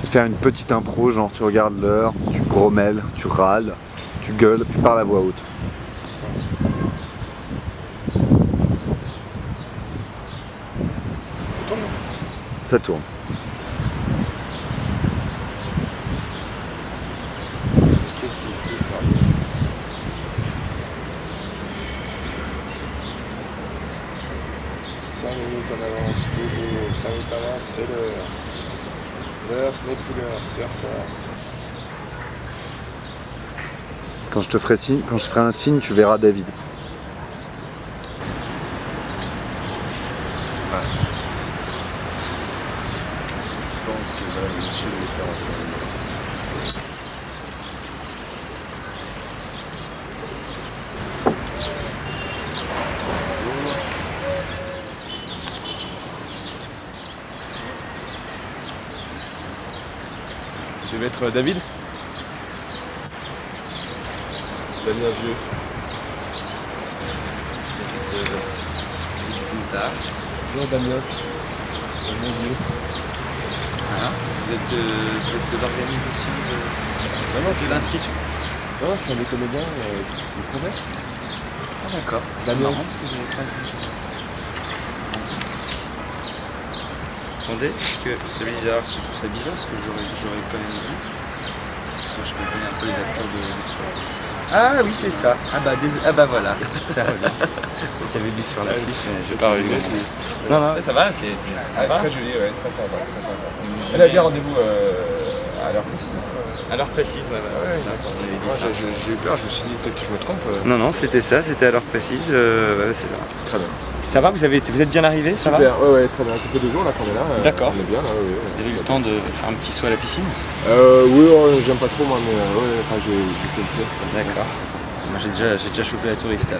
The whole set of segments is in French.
faire une petite impro, genre tu regardes l'heure, tu grommelles, tu râles, tu gueules, tu parles à voix haute. Ça tourne. Qu'est-ce qu'il fait là? 5 minutes en avance, toujours. 5 minutes en avance, c'est l'heure. L'heure, ce n'est plus l'heure, c'est en retard. Quand je te ferai signe, quand je ferai un signe, tu verras David. Je pense que voilà, monsieur est renseigné. Bonjour. Tu devais être David? Damien Vieux. Bonjour Damien. Damien Vieux. Voilà. Vous êtes de l'organisation de l'Institut? Non, je suis un des comédiens du Convert. Ah d'accord. C'est Damien. marrant parce que j'avais pas vu. Attendez, parce que c'est bizarre, je trouve ça bizarre parce que j'aurais quand même vu. Parce que je connais un peu les acteurs de... Ah oui c'est ça. Ah bah voilà. Ça revient. J'avais vu sur la fiche, mais je pas revu. Non, ça va, c'est Ah, c'est très joli, ouais, très sympa. Très sympa. Elle a bien rendez-vous à l'heure précise. À l'heure précise, ouais, D'accord. on avait dit Moi, ça. j'ai eu peur, je me suis dit peut-être que je me trompe. Non, c'était ça, c'était à l'heure précise, c'est ça. Très bien. Ça va, vous êtes bien arrivé, ça va? Super, ouais, très bien. Ça fait 2 jours là qu'on est là. D'accord. On est bien là, ouais. Vous avez eu le temps de faire un petit saut à la piscine? Oui, j'aime pas trop moi, mais ouais, enfin j'ai fait une sieste. D'accord. Moi j'ai déjà chopé la touriste.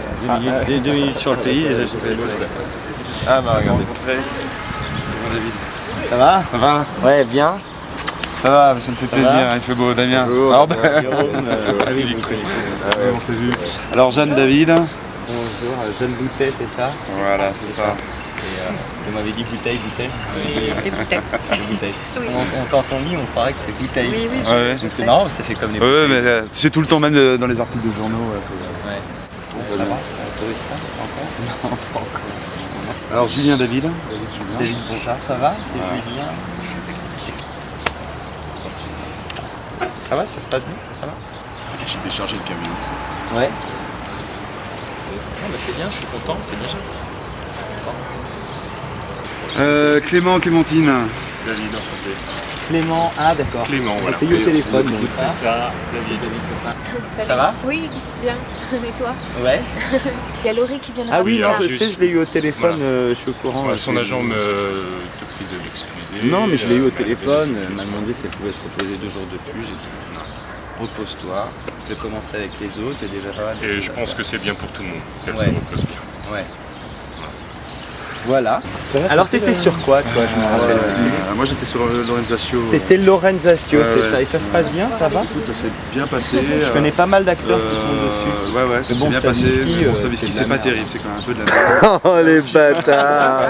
2 minutes sur le pays et j'ai chopé la touriste. Ah bah regardez. C'est bon David. Ça va? Ça va? Ouais, bien. Ça va, ça me fait plaisir, il fait beau, Damien. Bonjour. Alors, bah, Jérôme, oui, vous le connaissez. on s'est vu. Alors Jeanne, David. bonjour, Jeanne Boutet, c'est ça? Voilà, c'est ça. Ça m'avait dit bouteille. Oui, c'est bouteille. C'est bouteille. Oui. Quand on lit, on croirait que c'est bouteille. Oui, je Ouais, Donc sais. c'est marrant, ça fait comme les Ouais, bouteilles. mais tu sais tout le temps, même dans les articles de journaux. Ouais. Ça va? Tourista, encore? Non, pas encore. Alors Julien, David. David Bonsard, ça va? C'est Julien. Ça va? Ça se passe bien? Ça va? J'ai déchargé le camion, ça. Ouais. Non, bah c'est bien, je suis content, c'est bien. Clément, Clémentine. David, enchanté. Clément, ah d'accord. Clément, On voilà. s'est eu au téléphone. donc. C'est ça, David. Ça va? Oui, bien. Et toi? Ouais. Il y a Laurie qui vient de Ah oui, non, rappeler. je sais, je l'ai eu au téléphone, Voilà. je suis au courant. Son agent me te prie de l'excuser. Non, mais je l'ai eu au Elle téléphone, avait elle m'a demandé si elle pouvait se reposer 2 jours de plus. J'ai dit, non, repose-toi, je vais commencer avec les autres, il y a déjà pas mal de Et choses je à pense faire. que c'est bien pour tout le monde qu'elle Ouais. se repose bien. Ouais. Voilà. Alors t'étais sur quoi toi, je me rappelle plus. Moi j'étais sur l'organisation. C'était Lorenzatio, c'est ouais. ça. Et ça se passe bien, ça va? Écoute, ça s'est bien passé. Je connais pas mal d'acteurs qui sont dessus. Ouais, ça Mais s'est bon, bien passé. Stavisky, Mais bon, c'est Stavisky, de c'est la pas merde. terrible, c'est quand même un peu de la merde. Oh les bâtards.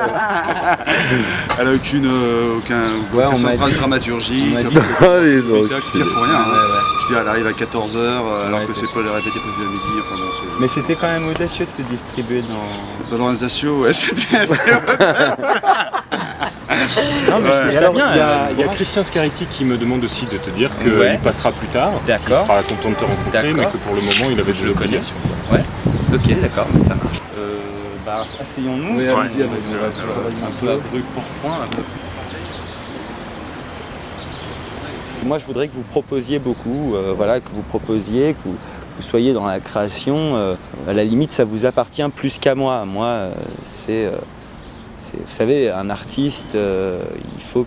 Elle a aucun sens de dramaturgie. on m'a dit Qui que- fout rien. Je veux dire, elle arrive à 14h alors Ouais, que c'est c'est pas les répétés prévus à midi. Enfin bon, c'est. Mais c'était quand même audacieux de te distribuer dans... Dans l'organisation, ouais, c'était assez. Non mais je trouve ça Alors, bien. il y a Christian Scariti qui me demande aussi de te dire qu'il Ouais. passera plus tard. D'accord. Il sera content de te rencontrer, mais D'accord. que pour le moment, il avait des obligations. Ouais. Ok, d'accord, mais ça marche. Asseyons-nous. Oui, allez-y, un peu à brûle pour point. Moi, je voudrais que vous proposiez beaucoup, voilà, que vous proposiez, que vous soyez dans la création. À la limite, ça vous appartient plus qu'à moi. Moi, vous savez, un artiste, il faut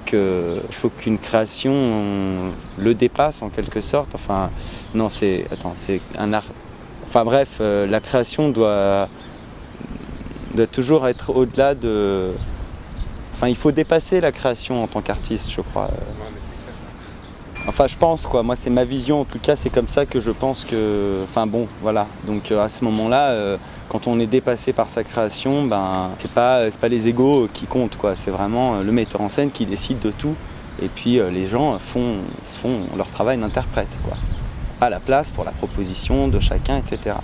qu'une création le dépasse en quelque sorte. Enfin, non, c'est un art. Enfin bref, la création doit toujours être au-delà de. Enfin, il faut dépasser la création en tant qu'artiste, je crois. Enfin, je pense quoi. Moi, c'est ma vision. En tout cas, c'est comme ça que je pense que. Enfin bon, voilà. Donc à ce moment-là, quand on est dépassé par sa création, ben c'est pas les égos qui comptent quoi. C'est vraiment le metteur en scène qui décide de tout et puis les gens font leur travail d'interprète, quoi. À la place pour la proposition de chacun, etc.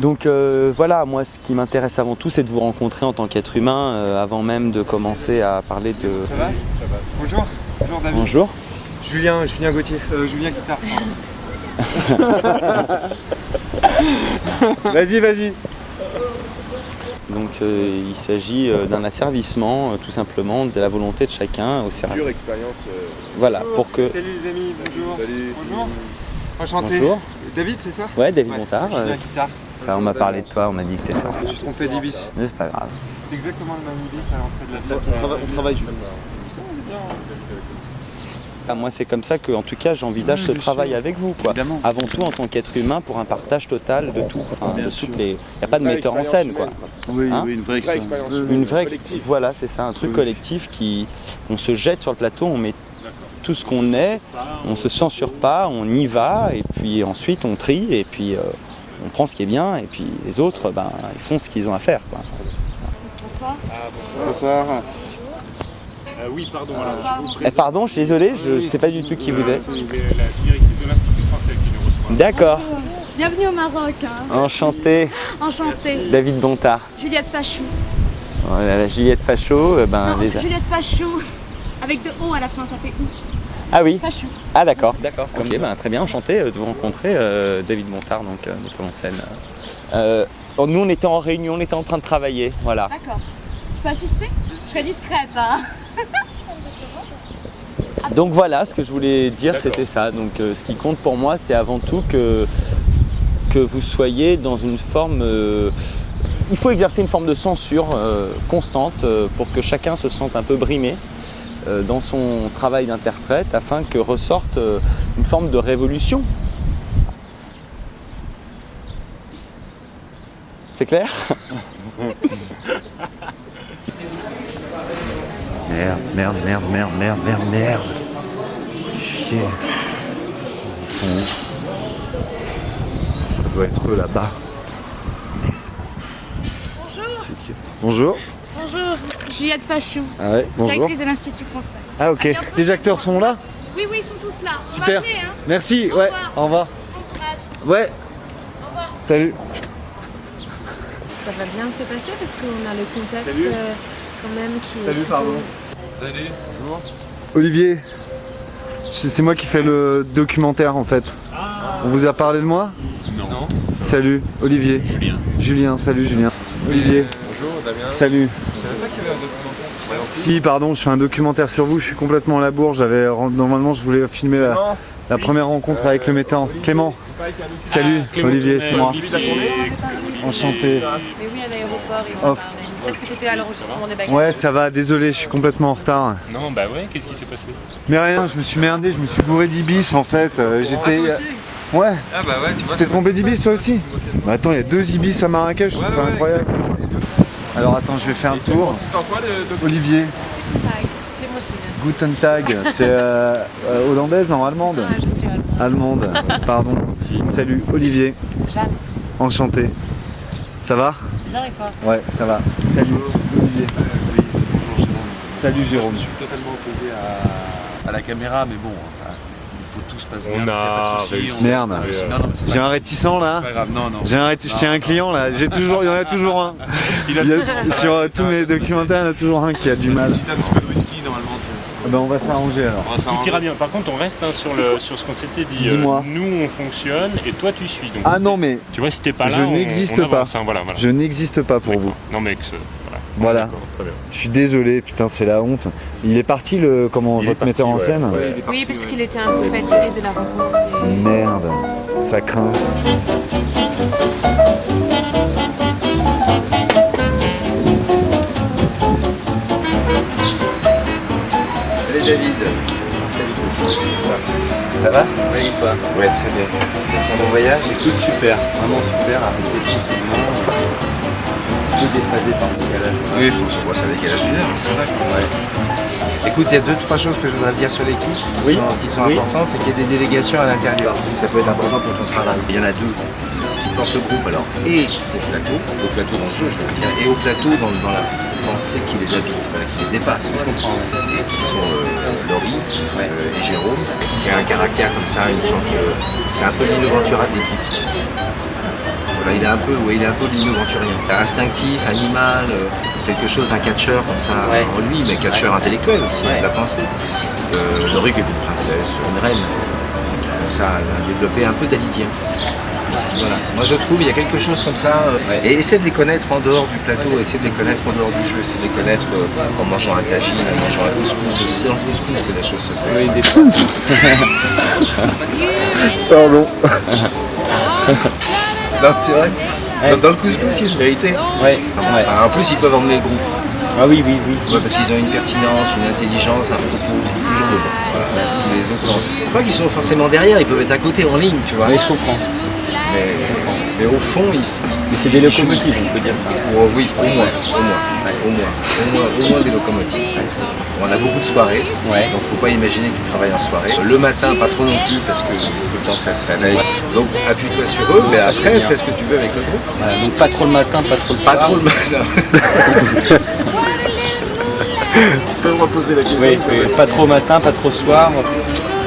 Donc voilà, moi ce qui m'intéresse avant tout, c'est de vous rencontrer en tant qu'être humain, avant même de commencer à parler de... Ça va? Bonjour. Bonjour David. Bonjour. Julien Gauthier. Julien Guitare. Vas-y. Donc il s'agit d'un asservissement, tout simplement, de la volonté de chacun au service. Dure expérience. Voilà, pour que... Salut les amis, bonjour. Salut. Bonjour. Enchanté. Bonjour. David, c'est ça? Ouais, David Montard. Julien Guitare. Ça, on m'a parlé de toi, on m'a dit que t'étais fort. Je me suis trompé d'Ibis. Mais c'est pas grave. C'est exactement le même Ibis à l'entrée de la salle. On travaille. Ça, on est bien. Ah, moi, c'est comme ça que, en tout cas, j'envisage ce travail avec vous, quoi. Évidemment. Avant tout, en tant qu'être humain, pour un partage total de tout. Enfin, de toutes les... Il n'y a pas de metteur en scène, quoi. Oui, Hein? une vraie Vraie expérience. expérience. Une vraie collective. voilà, c'est ça, un truc collectif on se jette sur le plateau, on met tout ce qu'on est, on se censure pas, on y va, et puis ensuite on trie, et puis on prend ce qui est bien, et puis les autres, ils font ce qu'ils ont à faire, quoi. Bonsoir. Bonsoir. Oui, pardon, alors je vous présente. Pardon, je suis désolé, je ne sais pas du tout qui vous êtes. C'est la directrice de l'Institut français qui nous reçoit. D'accord, Bienvenue au Maroc, hein. enchanté, Enchantée. David Bontard. Juliette Fachou. La Juliette Fachot, Non, Juliette Fachou. Avec deux O à la fin, ça fait ou. Ah oui, Fachou. ah d'accord. Ok, très bien, enchanté de vous rencontrer, David Bontard, donc metteur en scène. Nous on était en réunion, on était en train de travailler, voilà. D'accord. Je peux assister? Je serai discrète, hein. Donc voilà, ce que je voulais dire, c'était ça. Donc ce qui compte pour moi, c'est avant tout que vous soyez dans une forme... il faut exercer une forme de censure constante pour que chacun se sente un peu brimé dans son travail d'interprète afin que ressorte une forme de révolution. C'est clair? Merde. Chier. Ils sont où? Ça doit être eux là-bas. Bonjour. Bonjour. Bonjour. Juliette Fachou. Ah ouais, bonjour. Directrice de l'Institut français. Ah ok. À bientôt. Les acteurs sont là? Oui, ils sont tous là. On Super. va venir, hein. Merci, Au ouais, revoir. au revoir. Bon courage. Ouais. Au revoir. Salut. Ça va bien se passer parce qu'on a le contexte Salut. quand même qui est Salut, plutôt- pardon. Salut. Bonjour. Olivier, c'est moi qui fais le documentaire en fait. On vous a parlé de moi? Non. Salut, Olivier. Julien, salut Julien. Olivier, Bonjour Damien. salut. Je savais pas qu'il y avait un documentaire. Si, pardon, je fais un documentaire sur vous, je suis complètement à la bourre. Normalement, je voulais filmer la première rencontre avec le metteur. Clément, salut, Olivier, c'est moi. Enchanté. Mais oui, à l'aéroport, ils vont Off. parler. Peut-être que c'était à l'enregistrement des bagages. Ouais, ça va, désolé, je suis complètement en retard. Non, bah ouais, qu'est-ce qui s'est passé? Mais rien, je me suis merdé, je me suis bourré d'ibis en fait. J'étais. Ouais, Ah bah ouais, tu vois. tu t'es trompé d'ibis toi aussi? Bah attends, il y a 2 ibis à Marrakech, je trouve ça incroyable. Alors attends, je vais faire un tour. C'est en quoi le Olivier, Clémentine. Guten Tag, tu es hollandaise, non allemande? Ah, je suis allemande. Allemande, pardon. Salut, Olivier, Jeanne. enchanté. Ça va? Bizarre avec toi. Ouais, ça va. Salut, Olivier. Bonjour Jérôme. Salut Je Jérôme. me suis totalement opposé à la caméra, mais bon, enfin, il faut tout se passe bien, On il n'y a pas a de souci. réussi. Merde. Non, mais c'est J'ai pas un réticent là. grave, non. Je tiens un client là. Il y en a toujours un. Sur tous mes documentaires, il y en a toujours un qui a du mal. Si t'as un petit peu de whisky, normalement, Ben on va s'arranger alors. on va Tout ira bien. Par contre, on reste sur ce qu'on s'était dit. Dis-moi. Nous, on fonctionne et toi, tu suis. Donc, Ah non mais tu vois, si t'es pas là, je on n'existe avance, pas. hein, voilà. je n'existe pas pour vous. Non, mais Voilà. D'accord, très bien. Je suis désolé, putain c'est la honte. Il est parti Il est votre metteur en parti, scène? ouais. Oui, parce qu'il était un peu fatigué de la rencontre. et- Merde, ça craint. Salut David. Salut toi. Ça va? Oui, et toi? Ouais, très bien. Tu vas faire mon voyage? Écoute, super. Vraiment super. Arrêtez tranquillement. Un petit peu déphasé par le décalage. Oui, il faut se voir, c'est un décalage d'une heure, c'est vrai. Ouais. Écoute, il y a 2-3 choses que je voudrais dire sur l'équipe qui sont Oui. importantes. C'est qu'il y a des délégations à l'intérieur. Ça peut être important pour ton travail. Il y en a 2 qui porte le groupe alors et au plateau dans le jeu, je veux dire, et au plateau dans la pensée qui les habite, enfin, qui les dépasse. Je comprends. Et qui sont Laurie et Jérôme, qui a un caractère comme ça, une sorte de... C'est un peu Lino Ventura de l'équipe. Voilà, il est un peu Lino Venturien. Instinctif, animal, quelque chose d'un catcheur comme ça en lui, mais catcheur intellectuel aussi, de la pensée. Laurie qui est une princesse, une reine, comme ça, elle a développé un peu d'Alidien. Voilà. Moi je trouve il y a quelque chose comme ça. Et essaie de les connaître en dehors du plateau, essaie de les connaître en dehors du jeu, essaie de les connaître en mangeant un tagine, en mangeant un couscous, parce que c'est dans le couscous que la chose se fait. Oui, des Pardon. Non, c'est vrai. Dans le couscous, il y a une vérité. Enfin, en plus, ils peuvent emmener le groupe. Ah oui. Ouais, parce qu'ils ont une pertinence, une intelligence, un propos toujours devant. Voilà. Tous les autres sont... Pas qu'ils sont forcément derrière, ils peuvent être à côté, en ligne, tu vois. Oui, je comprends. Mais au fond, ils... Mais c'est des locomotives, on peut dire ça. Oh, oui, au moins des locomotives. On a beaucoup de soirées, donc faut pas imaginer que tu travailles en soirée. Le matin, pas trop non plus, parce qu'il faut le temps que ça se réveille. Donc appuie-toi sur eux, mais après, fais ce que tu veux avec le groupe. Voilà, donc pas trop le matin, pas trop le soir. Pas trop le matin. Tu peux me reposer la question. Oui, pas trop matin, pas trop soir.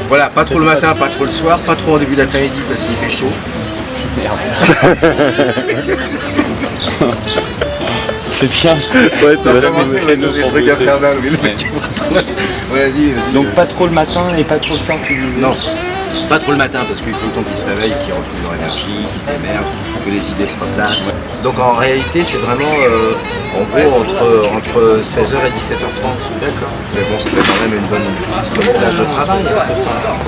Voilà, pas trop le matin, pas trop le soir, pas trop en début d'après-midi parce qu'il fait chaud. Merde. C'est bien. Ouais, ça va commencer, j'ai des trucs à faire là. Vas-y. Donc pas trop le matin et pas trop le soir, tu disais. Non, pas trop le matin parce qu'il faut le temps qu'ils se réveillent, qu'ils retrouvent leur énergie, qu'ils s'émergent, que les idées se replacent. Donc en réalité, c'est vraiment en gros entre 16h et 17h30. D'accord. Mais bon, ça fait quand même une bonne plage de travail.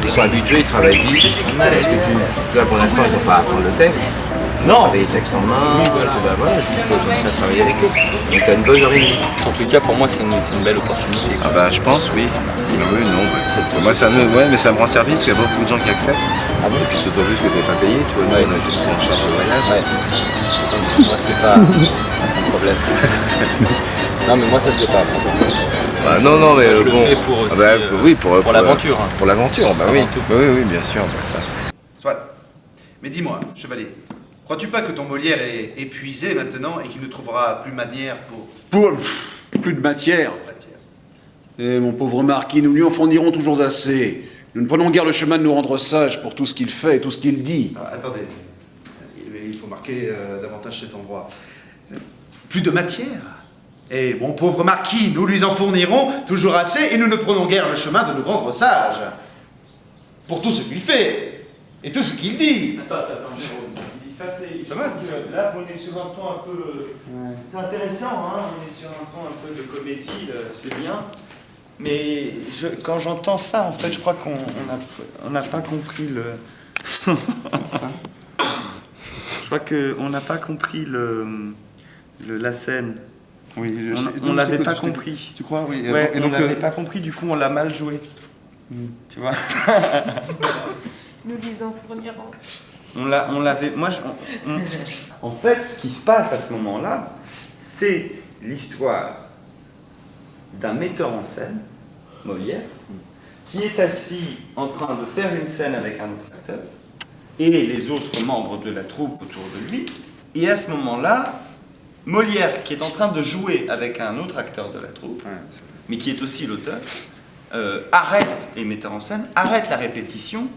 Ils sont habitués, ils travaillent vite. Est-ce que là pour l'instant, ils n'ont pas à apprendre le texte. Non. Travailler les textes en main, voilà, juste comme ça, travailler avec eux. Donc tu as une bonne heure et demie. En tout cas, pour moi, c'est une belle opportunité. Ah bah je pense, oui. Oui, non. Moi, ça me rend service, parce qu'il y a beaucoup de gens qui acceptent. Ah bon? Et puis d'autant plus que tu n'es pas payé, toi, on a juste pris en charge le voyage. Moi, c'est pas un problème. Non, mais moi, ça, c'est pas un problème. Bah, non, mais je bon. le fais pour aussi, pour l'aventure. Pour l'aventure, bah oui. Oui, bien sûr. Bah, ça. Soit. Mais dis-moi, chevalier, crois-tu pas que ton Molière est épuisé maintenant et qu'il ne trouvera plus manière pour... Plus de matière. Eh, mon pauvre marquis, nous lui en fournirons toujours assez. Nous ne prenons guère le chemin de nous rendre sages pour tout ce qu'il fait et tout ce qu'il dit. Ah, attendez, il faut marquer davantage cet endroit. Plus de matière. Et mon pauvre marquis, nous lui en fournirons toujours assez et nous ne prenons guère le chemin de nous rendre sages. Pour tout ce qu'il fait et tout ce qu'il dit. Attends, Jérôme. Ça, c'est pas mal. Là, on est sur un ton un peu... C'est intéressant, hein. On est sur un ton un peu de comédie, c'est bien. Mais quand j'entends ça, en fait, je crois qu'on n'a pas compris le... Je crois qu'on n'a pas compris la scène. Oui, on l'avait pas compris. Tu crois? Oui. Ouais, et donc, on l'avait pas compris, du coup, on l'a mal joué. Tu vois? Nous les en fournirons. On l'avait... En fait, ce qui se passe à ce moment-là, c'est l'histoire d'un metteur en scène, Molière, qui est assis en train de faire une scène avec un autre acteur, et les autres membres de la troupe autour de lui. Et à ce moment-là, Molière, qui est en train de jouer avec un autre acteur de la troupe, mais qui est aussi l'auteur, arrête, et metteur en scène, arrête la répétition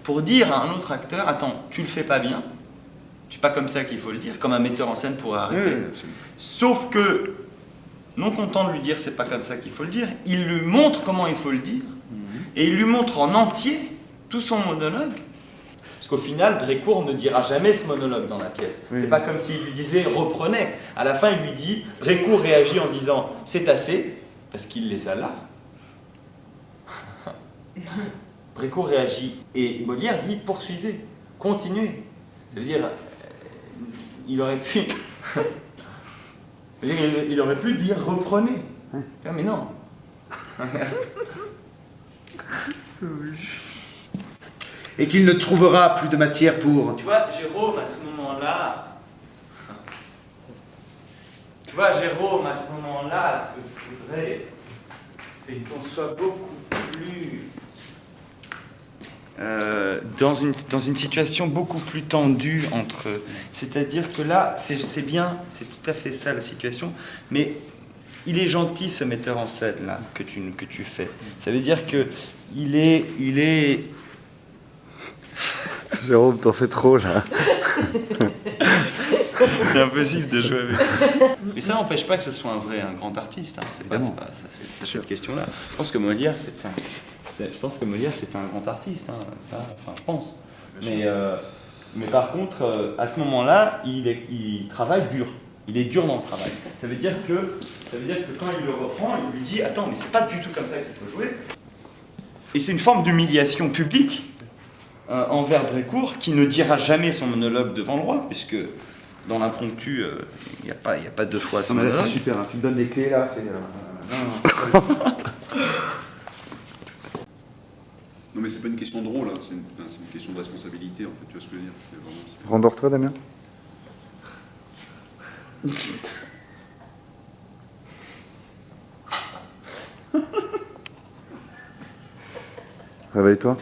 pour dire à un autre acteur, attends, tu le fais pas bien, c'est pas comme ça qu'il faut le dire, comme un metteur en scène pourrait arrêter. Sauf que, non content de lui dire c'est pas comme ça qu'il faut le dire, il lui montre comment il faut le dire, et il lui montre en entier tout son monologue. Parce qu'au final, Brécourt ne dira jamais ce monologue dans la pièce. C'est pas comme s'il lui disait reprenez. À la fin, il lui dit, Brécourt réagit en disant c'est assez, parce qu'il les a là. Brécourt réagit et Molière dit poursuivez, continuez. Ça veut dire, il aurait pu dire reprenez. Mais non. Et qu'il ne trouvera plus de matière pour... Tu vois, Jérôme, à ce moment-là, ce que je voudrais, c'est qu'on soit beaucoup plus dans une situation beaucoup plus tendue entre eux. C'est-à-dire que là, c'est bien, c'est tout à fait ça la situation, mais il est gentil ce metteur en scène là que tu fais. Ça veut dire que il est... Jérôme, t'en fais trop là. C'est impossible de jouer avec. Mais ça n'empêche pas que ce soit un grand artiste. Hein. C'est pas cette question-là. Je pense que Molière, c'est un grand artiste. Hein. Ça, enfin, je pense. Mais par contre, à ce moment-là, il travaille dur. Il est dur dans le travail. Ça veut dire que quand il le reprend, il lui dit « Attends, mais c'est pas du tout comme ça qu'il faut jouer. » Et c'est une forme d'humiliation publique envers Brécourt, qui ne dira jamais son monologue devant le roi, puisque dans l'impromptu, il n'y a pas deux fois son monologue. C'est super, hein. Tu me donnes les clés là, c'est... Non mais c'est pas une question de rôle, hein. C'est une question de responsabilité en fait, tu vois ce que je veux dire. Rendors-toi, Damien. Réveille-toi.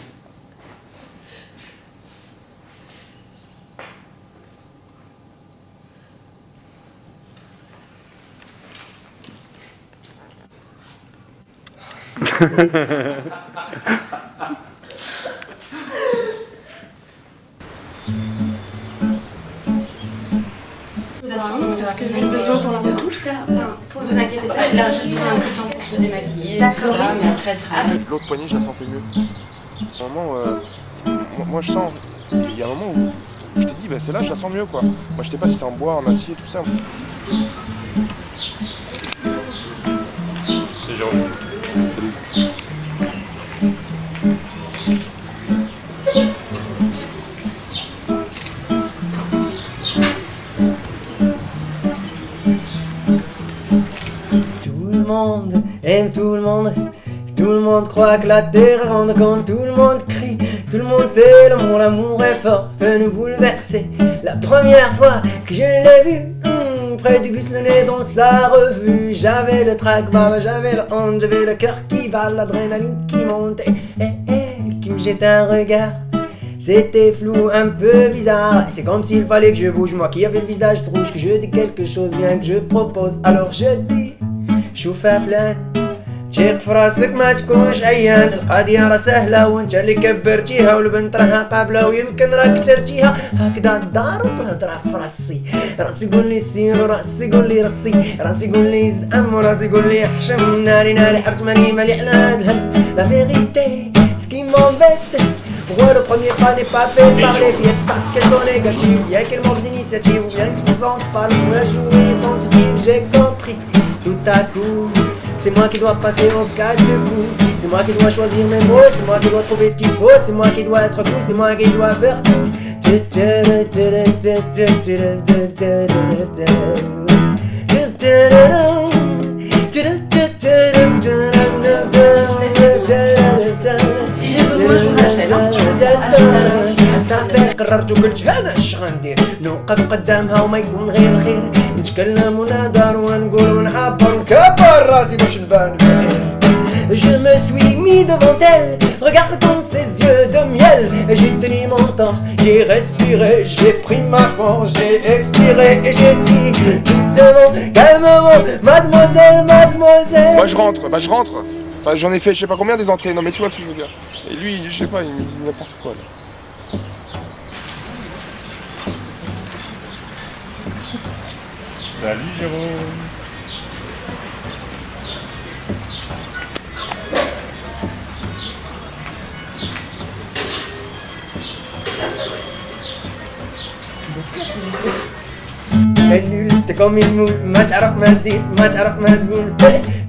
Parce que j'ai besoin pour la retouche. Vous inquiétez pas, elle a juste besoin un petit temps pour se démaquiller, tout ça, mais après elle sera... L'autre poignée, je la sentais mieux. À un moment, moi je sens, il y a un moment où je t'ai dit, bah, celle-là, je la sens mieux quoi. Moi je sais pas si c'est en bois, en acier, tout ça. C'est Jérôme. Tout le monde aime tout le monde. Tout le monde croit que la terre est ronde quand tout le monde crie. Tout le monde sait l'amour est fort, peut nous bouleverser. La première fois que je l'ai vu, près du bus, le nez dans sa revue, j'avais le trac, j'avais le honte, j'avais le cœur qui bat, l'adrénaline qui montait, et elle qui me jette un regard. C'était flou, un peu bizarre, c'est comme s'il fallait que je bouge, moi qui avais le visage rouge, que je dis quelque chose bien que je propose. Alors je dis, شوفها فلان تشيق فراسك ما تكونش عيان، القضية راه سهلة وانت اللي كبرتيها والبنت راها قابلة ويمكن راك ترتيها. هكذا الدار وتهضرها في راسي يقول لي سير وراسي يقول لي راسي يقول لي زعم وراسي يقول لي حشم. ناري حرت ماني مالي على هاد الهم. La vérité, ce qui m'embête, pourquoi le premier pas n'est pas fait par les fillettes, parce qu'elles sont négatives, bien qu'elles manquent d'initiative, ou bien qu'elles se sentent pas pour la jouer sensitive. J'ai compris tout à coup, c'est moi qui dois passer au casse-cou, c'est moi qui dois choisir mes mots, c'est moi qui dois trouver ce qu'il faut, c'est moi qui dois être cool, c'est moi qui dois faire tout. Si j'ai besoin, je vous appelle. صافي قررت وقلت انا اش غندير، نوقف قدامها وما يكون غير خير، نتكلم ونهضر ونقول ونعبر ونكبر راسي باش نبان بخير. Je me suis mis devant elle, regardant ses yeux de miel, et j'ai tenu mon torse, j'ai respiré, j'ai pris ma force, j'ai expiré et j'ai dit doucement, calmement, mademoiselle. Moi je rentre. Enfin j'en ai fait je sais pas combien des entrées, non mais tu vois ce que je veux dire. Et lui, je sais pas, il me dit n'importe quoi là. Salut Jérôme. t'es nul, t'es comme une moule, ما تعرف ما تدير ما تعرف ما تقول.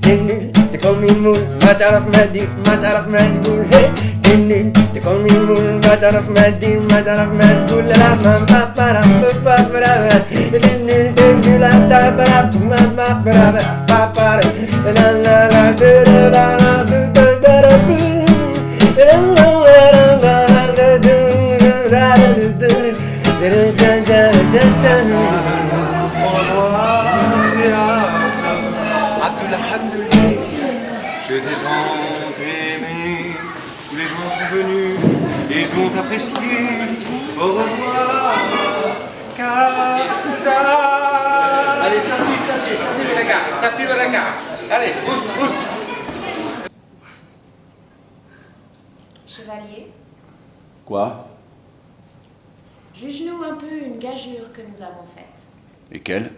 t'es nul, t'es comme une moule, ما تعرف ما تدير ما تعرف ما تقول. t'es nul, t'es comme une moule, ما تعرف ما تدير ما تعرف ما تقول. لا ما بابا t'es nul, لا بابا بابا لا لا Je t'ai tant aimé, tous les jours sont venus, et apprécié. Au revoir, Casa. Allez, Safi Baraka. Allez, pousse. Chevalier, Quoi? juge-nous un peu une gageure que nous avons faite. Et quelle?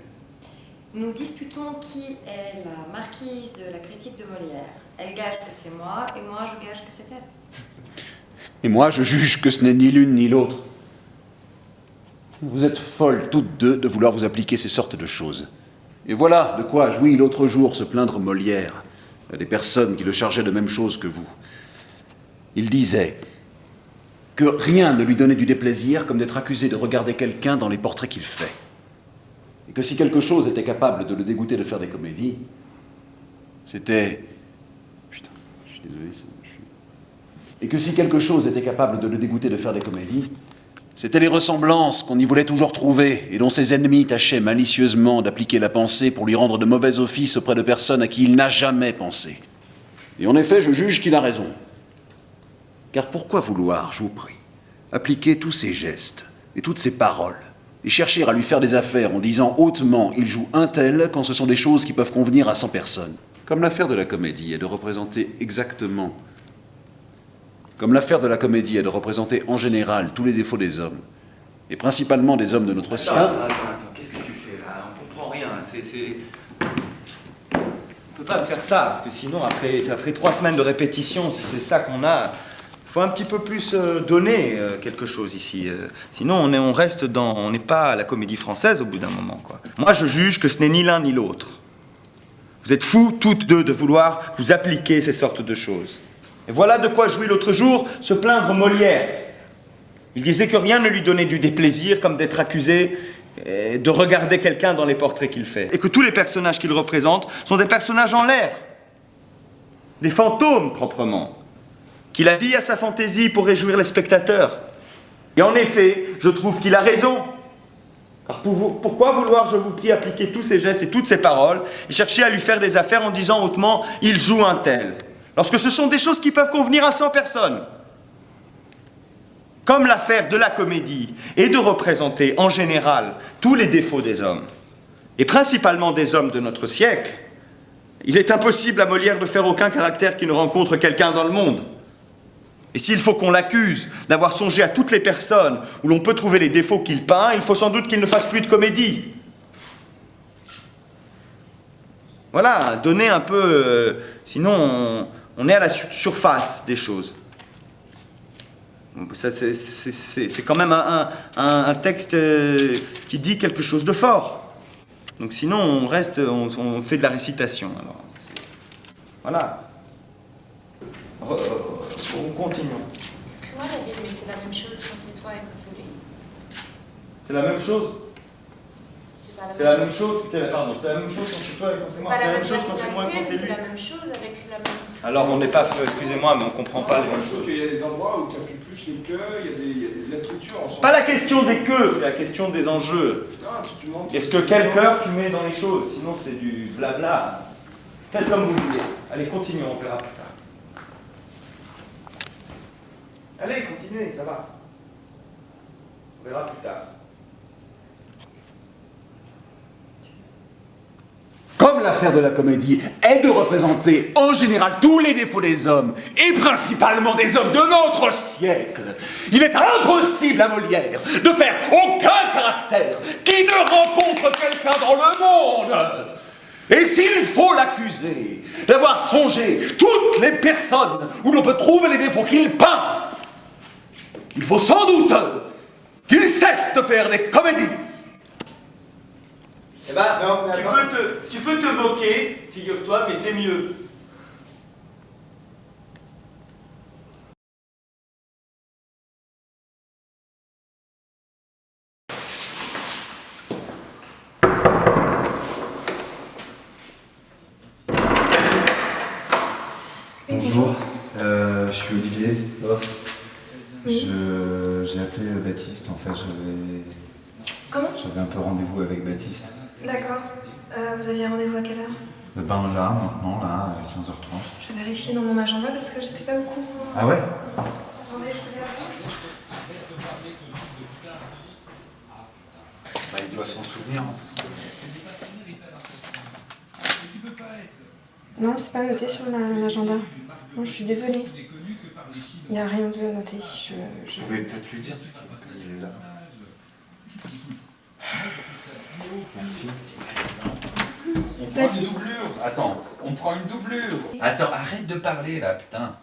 Nous disputons qui est la marquise de la critique de Molière. Elle gage que c'est moi, et moi je gage que c'est elle. Et moi, je juge que ce n'est ni l'une ni l'autre. Vous êtes folles toutes deux de vouloir vous appliquer ces sortes de choses. Et voilà de quoi jouit l'autre jour se plaindre Molière à des personnes qui le chargeaient de même chose que vous. Il disait que rien ne lui donnait du déplaisir comme d'être accusé de regarder quelqu'un dans les portraits qu'il fait. Et que si quelque chose était capable de le dégoûter de faire des comédies, c'était... Putain, je suis désolé, Et que si quelque chose était capable de le dégoûter de faire des comédies, c'était les ressemblances qu'on y voulait toujours trouver et dont ses ennemis tâchaient malicieusement d'appliquer la pensée pour lui rendre de mauvais offices auprès de personnes à qui il n'a jamais pensé. Et en effet, je juge qu'il a raison. Car pourquoi vouloir, je vous prie, appliquer tous ces gestes et toutes ces paroles et chercher à lui faire des affaires en disant hautement « il joue un tel » quand ce sont des choses qui peuvent convenir à 100 personnes. Comme l'affaire de la comédie est de représenter exactement... Comme l'affaire de la comédie est de représenter en général tous les défauts des hommes, et principalement des hommes de notre siècle. Attends, qu'est-ce que tu fais là? On comprend rien. On peut pas me faire ça, parce que sinon, après 3 semaines de répétition, si c'est ça qu'on a, il faut un petit peu plus donner quelque chose ici. Sinon, on reste dans... On n'est pas à la comédie française au bout d'un moment, quoi. Moi, je juge que ce n'est ni l'un ni l'autre. Vous êtes fous, toutes deux, de vouloir vous appliquer ces sortes de choses. Et voilà de quoi jouit l'autre jour se plaindre Molière. Il disait que rien ne lui donnait du déplaisir comme d'être accusé de regarder quelqu'un dans les portraits qu'il fait. Et que tous les personnages qu'il représente sont des personnages en l'air. Des fantômes, proprement. Qu'il habille à sa fantaisie pour réjouir les spectateurs. Et en effet, je trouve qu'il a raison. Car pourquoi vouloir, je vous prie, appliquer tous ces gestes et toutes ces paroles et chercher à lui faire des affaires en disant hautement « il joue un tel » lorsque ce sont des choses qui peuvent convenir à 100 personnes. Comme l'affaire de la comédie est de représenter en général tous les défauts des hommes, et principalement des hommes de notre siècle, il est impossible à Molière de faire aucun caractère qui ne rencontre quelqu'un dans le monde. Et s'il faut qu'on l'accuse d'avoir songé à toutes les personnes où l'on peut trouver les défauts qu'il peint, il faut sans doute qu'il ne fasse plus de comédie. Voilà, donner un peu... sinon, on est à la surface des choses. C'est quand même un texte qui dit quelque chose de fort. Donc sinon, on reste, on fait de la récitation. Alors, voilà. Continuons. Excuse-moi David, mais c'est la même chose quand c'est toi et quand c'est lui. C'est la même chose. C'est la même chose. Pardon, c'est la même chose quand c'est toi et quand c'est moi. C'est la même chose quand c'est moi et quand c'est lui. C'est la même chose avec la même... Alors on n'est pas, excusez-moi, mais on comprend pas les mêmes choses. Il y a des endroits où tu appuies plus les queues, il y a de la structure. C'est pas la question des queues, c'est la question des enjeux. Est-ce que quel cœur tu mets dans les choses? Sinon c'est du blabla. Faites comme vous voulez. Allez, continuons, on verra plus tard. Allez, continuez, ça va. On verra plus tard. Comme l'affaire de la comédie est de représenter en général tous les défauts des hommes, et principalement des hommes de notre siècle, il est impossible à Molière de faire aucun caractère qui ne rencontre quelqu'un dans le monde. Et s'il faut l'accuser d'avoir songé toutes les personnes où l'on peut trouver les défauts qu'il peint, il faut sans doute qu'il cesse de faire des comédies. Eh ben, tu peux te moquer, figure-toi, mais c'est mieux. Bonjour, je suis Olivier. J'ai appelé Baptiste, en fait, j'avais un peu rendez-vous avec Baptiste. D'accord. Vous aviez rendez-vous à quelle heure? Ben là, maintenant, là, à 15h30. Je vais vérifier dans mon agenda parce que j'étais pas au courant. Ah ouais? Attendez, je regarde juste. il doit s'en souvenir. Hein, parce que... Non, c'est pas noté sur l'agenda. Non, je suis désolée. Il n'y a rien de noté. Vous pouvez peut-être lui dire, parce qu'il est là. Merci. On prend une doublure. Attends, on prend une doublure. Attends, arrête de parler là, putain.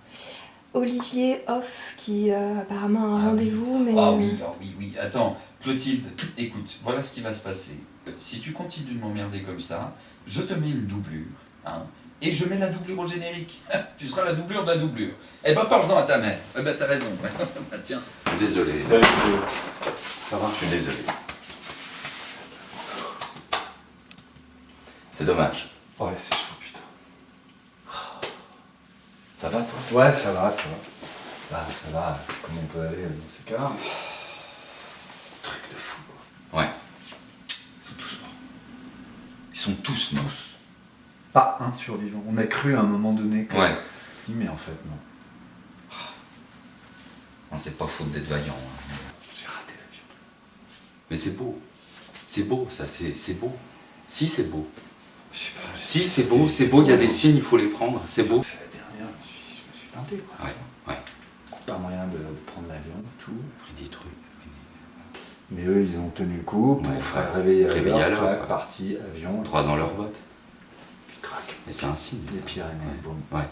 Olivier Off, qui apparemment a un rendez-vous, mais... Ah oui, oui. Attends, Clotilde, écoute, voilà ce qui va se passer. Si tu continues de m'emmerder comme ça, je te mets une doublure, hein, et je mets la doublure au générique. Tu seras la doublure de la doublure. Eh ben, parle-en à ta mère. Eh ben, t'as raison. Bah, tiens. Je suis désolé. Ça va. Je suis désolé. C'est dommage. Ouais, c'est chaud, putain. Ça va, toi? Ouais, ça va. Bah, ça va. Comment on peut aller dans ces cas-là? Truc de fou, quoi. Ouais. Ils sont tous morts. Ils sont tous morts. Pas un survivant. On a cru à un moment donné que... Ouais. Mais en fait, non. Non, c'est pas faute d'être vaillant. Hein. J'ai raté l'avion. Mais c'est beau. C'est beau, ça, c'est beau. Si, c'est beau. Je sais pas. Si, c'est beau, il y a des signes, il faut les prendre, c'est beau. La dernière, je me suis peinté, quoi. Ouais. Pas moyen de prendre l'avion, tout. Pris des trucs. Mais eux, ils ont tenu le coup pour faire réveiller à l'heure, parti, avion. Droit dans leurs bottes. Puis crac. Et c'est un signe. Les Pyrénées, boum. Ouais.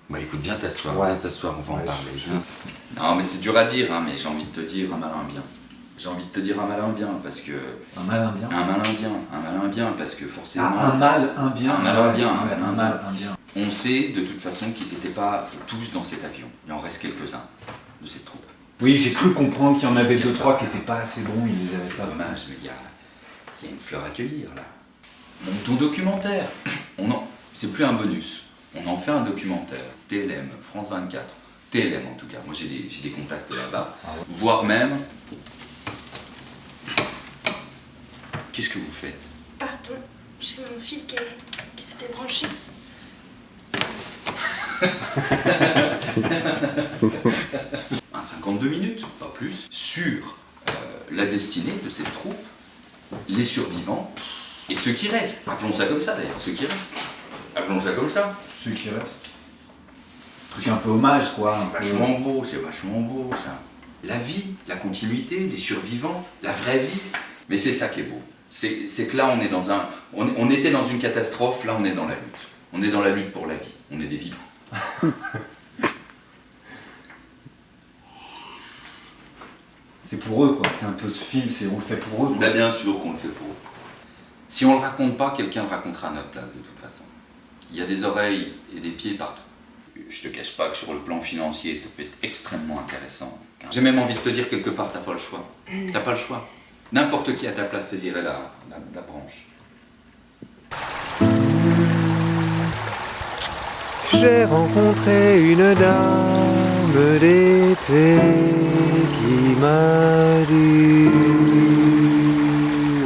Bah écoute, viens t'asseoir, on va en parler. Je... Non, mais c'est dur à dire, hein, mais j'ai envie de te dire un malin bien. J'ai envie de te dire un malin bien, parce que... Un malin bien. Un malin bien, parce que forcément... Ah, un malin bien. Un malin bien, un malin bien. On sait de toute façon qu'ils n'étaient pas tous dans cet avion. Il en reste quelques-uns de cette troupe. Oui, j'ai cru comprendre s'il y en avait 2-3 qui n'étaient pas assez bons, ils les avaient pas. C'est dommage, mais il y a une fleur à cueillir, là. Ton documentaire, c'est plus un bonus. On en fait un documentaire. TLM, France 24. TLM en tout cas. Moi j'ai des contacts là-bas. Voire même... Qu'est-ce que vous faites? Pardon, j'ai mon fil qui s'était branché. Un 52 minutes, pas plus, sur la destinée de cette troupe, les survivants et ceux qui restent. Appelons ça comme ça d'ailleurs, ceux qui restent. Appelons ça comme ça. Ceux qui restent. Truc un peu hommage, quoi. Vachement beau, c'est vachement beau ça. La vie, la continuité, les survivants, la vraie vie. Mais c'est ça qui est beau. C'est que là on est dans un... On était dans une catastrophe, là on est dans la lutte. On est dans la lutte pour la vie. On est des vivants. C'est pour eux, quoi. C'est un peu ce film, on le fait pour eux. Bah bien sûr qu'on le fait pour eux. Si on le raconte pas, quelqu'un le racontera à notre place de toute façon. Il y a des oreilles et des pieds partout. Je te cache pas que sur le plan financier, ça peut être extrêmement intéressant. J'ai même envie de te dire quelque part, t'as pas le choix. T'as pas le choix. N'importe qui à ta place saisirait la branche. J'ai rencontré une dame d'été qui m'a dit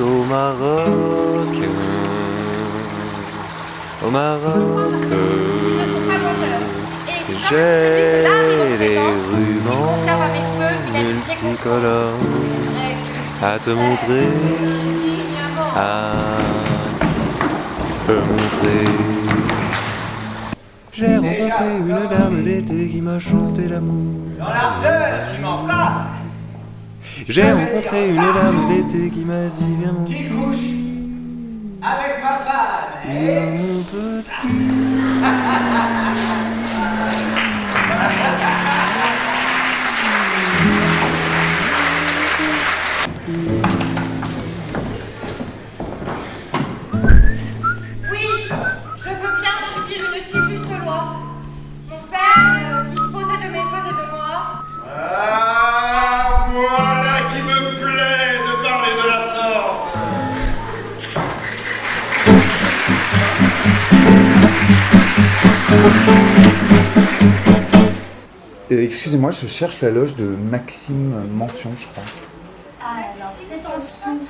au Maroc, j'ai des rubans multicolores à te montrer, J'ai rencontré une dame d'été qui m'a chanté l'amour. Dans l'ardeur qui m'enflamme. J'ai rencontré une dame d'été qui m'a dit viens mon qui couche avec ma femme. Viens mon petit. Oui, je veux bien subir une si juste loi. Mon père disposait de mes vœux et de moi. Ah, voilà qui me plaît de parler de la sorte. Excusez-moi, je cherche la loge de Maxime Mention, je crois. Alors, c'est en dessous.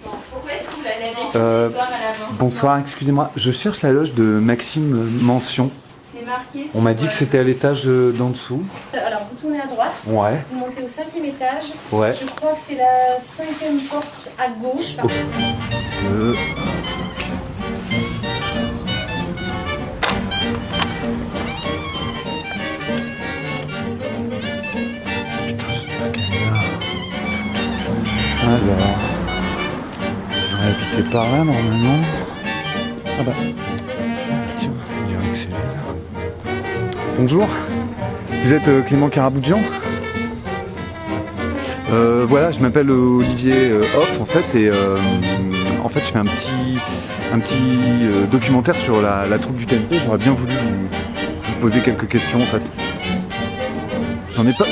Pourquoi est-ce que vous l'avez mis ce soir à l'avant? Bonsoir, excusez-moi, je cherche la loge de Maxime Mention. C'est marqué. On m'a dit que c'était à l'étage d'en dessous. Alors, vous tournez à droite. Ouais. Vous montez au 5e étage. Ouais. Je crois que c'est la 5e porte à gauche. Pardon. Alors, on va habiter par là normalement. Ah bah, tiens, on dirait que c'est elle. Bonjour, vous êtes Clément Karaboudjian? Voilà, je m'appelle Olivier Hoff en fait, et en fait je fais un petit documentaire sur la troupe du TNP. J'aurais bien voulu vous poser quelques questions en fait. J'en ai pas...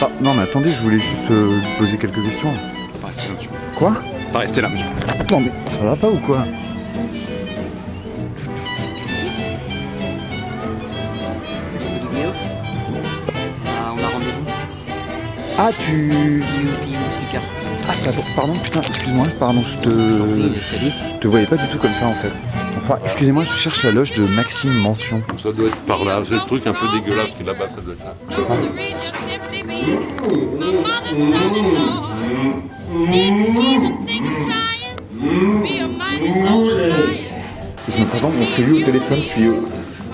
Ah, non mais attendez, je voulais juste lui poser quelques questions. Pas rester là, monsieur. Quoi? Pas rester là, monsieur. Non mais ça va pas ou quoi? Olivier Hoff. On a rendez-vous. Ah tu... CK. Ah pardon, putain, excuse-moi, pardon, je te voyais pas du tout comme ça en fait. Bonsoir, excusez-moi, je cherche la loge de Maxime Mention. Ça doit être par là, c'est le truc un peu dégueulasse qui est là-bas, ça doit être là. Je me présente, on s'est vu au téléphone, je suis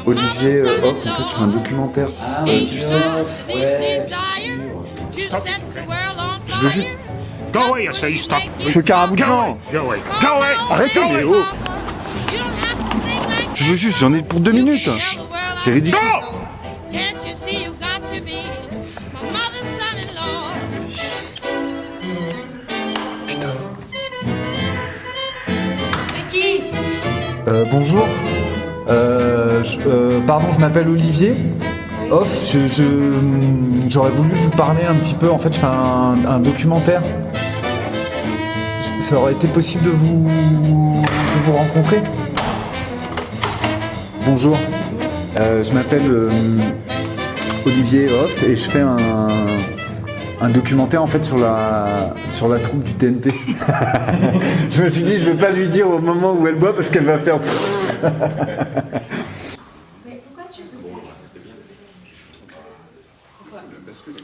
Olivier Hoff, en fait je fais un documentaire. Ah oui, Hoff, ouais, bien sûr. Stop. Je veux juste... Go away, I say stop. Monsieur Karaboudjian. Go away. Go away. Arrêtez, mais oh. Je veux juste, j'en ai pour 2 minutes. C'est ridicule. Bonjour. Pardon, je m'appelle Olivier Hoff. J'aurais voulu vous parler un petit peu. En fait, je fais un documentaire. Ça aurait été possible de vous rencontrer? Bonjour. Je m'appelle Olivier Hoff et je fais un documentaire en fait sur la troupe du TNP. Je me suis dit je vais pas lui dire au moment où elle boit parce qu'elle va faire.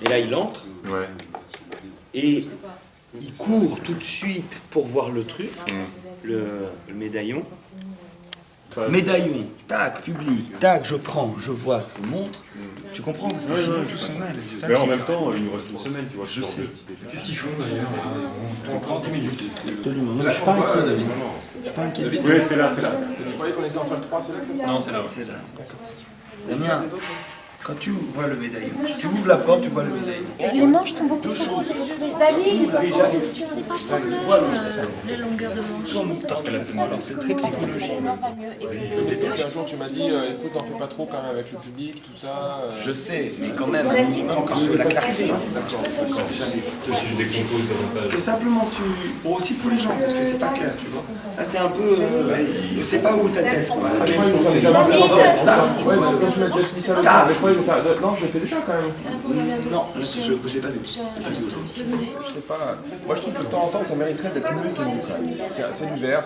Et là, il entre. Ouais. Et il court tout de suite pour voir le truc, le médaillon. Médaillon, tac, publie, tac, je prends, je vois, je montre. Tu comprends? Parce que sinon, tout se mêle. Mais en même temps, il nous reste une semaine, tu vois. Je sais. Qu'est-ce qu'ils font d'ailleurs? On prend 10 minutes. Absolument. Je suis pas inquiet, David. Je suis pas inquiet. Oui, c'est là, c'est là. Je croyais qu'on était en salle 3, c'est là que ça se passe? Non, c'est là. C'est là. Damien, quand tu vois le médaillon, tu ouvres la porte, tu vois le médaillon. Les manches sont beaucoup trop courtes. David, je suis pas de longueur de manche. Alors c'est très psychologique. Un jour tu m'as dit, écoute, n'en fais pas trop quand même avec le public, tout ça. Je sais, mais quand même, un minimum quand même la clarté. Que simplement tu... Bon, aussi pour les gens, parce que c'est pas clair, tu vois. Là c'est un peu... je sais pas où ta tête, quoi. Non, je l'ai fait déjà quand même. Non, je l'ai pas vu. Je sais pas. Moi je trouve que de temps en temps ça mériterait d'être mieux tenu quand même. C'est du verre,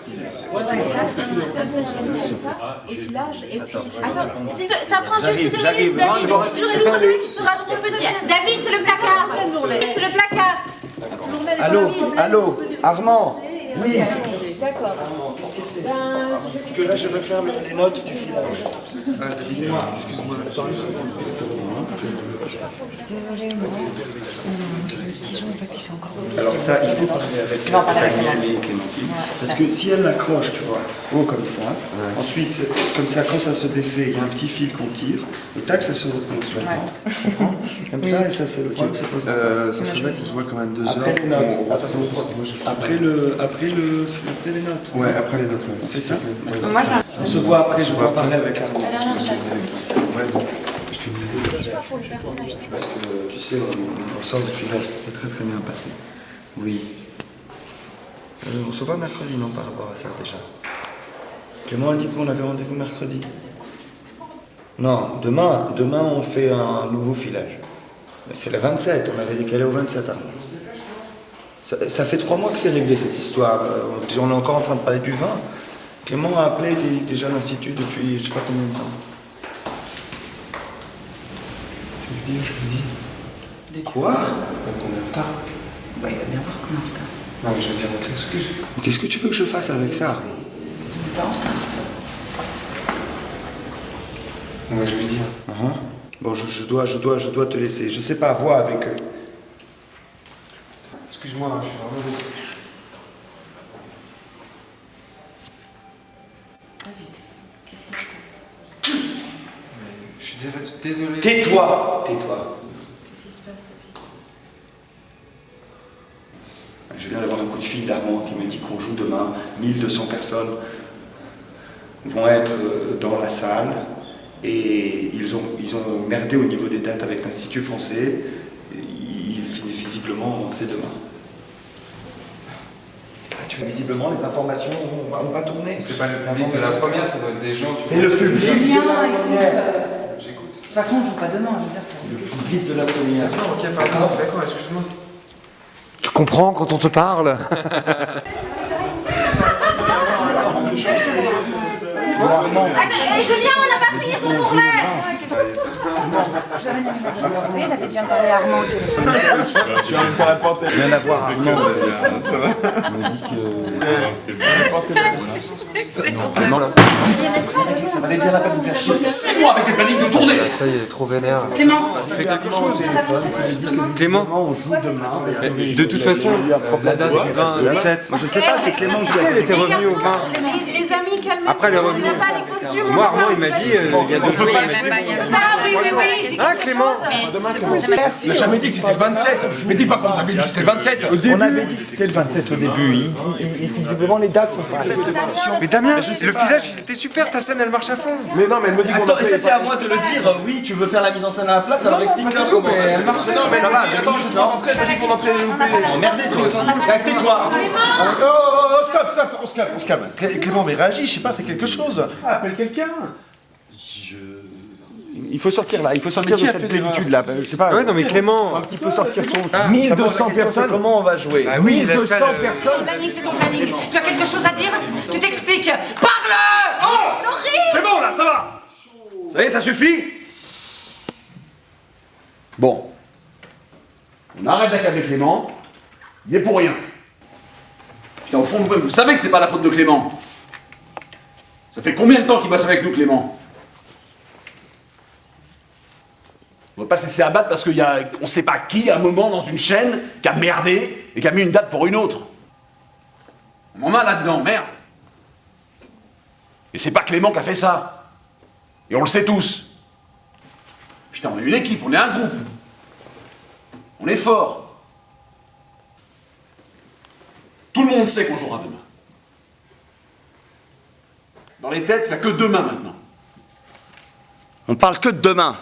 Aussi large. Et puis. Attends, ça prend juste 2 minutes, David. C'est toujours le lourlet qui sera trop petit. David, c'est le placard. C'est le placard. Allô, Armand. Oui. D'accord. Parce que là, je vais faire les notes du filage. Excuse-moi. Désolée, moi, le ciseau n'est pas glissé encore. Alors ça, il faut parler avec Daniel et Clémentine. Parce que si elle l'accroche, tu vois, haut comme ça, ensuite, comme ça, quand ça se défait, il y a un petit fil qu'on tire, et tac, ça se repose sur le ventre. Comme ça, et ça, c'est le truc. Ça serait bien qu'on se voit quand même 2 heures. Après les notes. Ouais, après les notes. On fait ça? On se voit après, je vais parler avec Armand. Ouais, bon. Je te disais. Parce que tu sais, on sort du filage, ça s'est très très bien passé. Oui. On se voit mercredi, non, par rapport à ça déjà. Clément a dit qu'on avait rendez-vous mercredi. Non, demain on fait un nouveau filage. C'est le 27, on avait décalé au 27 Armand. Ça fait 3 mois que c'est réglé cette histoire. On est encore en train de parler du vin. Clément a appelé déjà l'Institut depuis je sais pas combien de temps. dis, je vous dis. Quoi? Quand on est en retard. Bah, il va bien voir qu'on est en retard. Non, mais je veux dire, on s'excuse. Qu'est-ce que tu veux que je fasse avec ça? On n'est pas en retard. Ouais, je lui dis. Bon, je dois te laisser. Je sais pas, vois avec eux. Excuse-moi, je suis vraiment désolé. Je suis désolé. Tais-toi! Tais-toi. Qu'est-ce qui se passe depuis? Je viens d'avoir un coup de fil d'Armand qui me dit qu'on joue demain. 1200 personnes vont être dans la salle et ils ont merdé au niveau des dates avec l'Institut français. Visiblement, c'est demain. Visiblement, les informations n'ont pas tourné. C'est pas le public de la première, ça doit être des gens. C'est le public de la première. J'écoute. De toute façon, on joue pas demain, je veux dire ça. Le public de la première. Non, ok, pardon, d'accord, excuse-moi. Tu comprends quand on te parle? Julien, on n'a pas fini ton tournage. T'as fait bien parler à Armand au téléphone. Rien à voir, Armand. Ça va? On m'a dit que... Ça valait bien la peine de faire chier 6 mois avec des plannings de tournée. Ça y est, trop vénère. Clément, Tu fais quelque chose. Clément, On joue demain. de toute façon, la date du 27. Moi, je sais pas, c'est Clément qui Elle était revenue au 20. Les amis, calmez-vous. Après, elle est revenue. On n'a pas les costumes. Moi, Armand, il m'a dit, il y a 2 jours, il m'a dit. Ah, Clément. Il n'a jamais dit que c'était le 27. Mais dis pas qu'on avait dit que c'était le 27. On avait dit que c'était le 27 au début. Visiblement, les dates sont pas. Mais Damien, le filage, il était super, ta scène, elle marche à fond. Mais non, mais elle me dit qu'on Attends, ça c'est à moi de le dire. Oui, tu veux faire la mise en scène à la place, alors explique-leur comment. Mais elle marche. Non, mais Ça va, attends, je suis rentré, elle m'a dit qu'on entrait les loupés. Emmerdé toi aussi. Tais-toi. Oh, stop, on se calme. Clément, mais réagis, je sais pas, fais quelque chose. Appelle quelqu'un. Il faut sortir là, il faut sortir de cette plénitude là. Je sais pas. Ouais, non, mais Clément. Un petit peu sortir son. 1200 personnes. Comment on va jouer? Ah oui, la 1200 salle. personnes. ton planning, c'est ton planning. Tu as quelque chose à dire? Tu t'expliques. Parle! Oh! C'est bon là, ça va. Ça y est, ça suffit. Bon. On arrête d'accabler Clément. Il est pour rien. Putain, au fond de vous-même, vous savez que c'est pas la faute de Clément. Ça fait combien de temps qu'il bosse avec nous, Clément? On va pas se laisser abattre parce qu'il y a, on sait pas qui, à un moment, dans une chaîne, qui a merdé et qui a mis une date pour une autre. On en a là-dedans, merde. Et c'est pas Clément qui a fait ça. Et on le sait tous. Putain, on est une équipe, on est un groupe. On est fort. Tout le monde sait qu'on jouera demain. Dans les têtes, il n'y a que demain maintenant. On parle que de demain.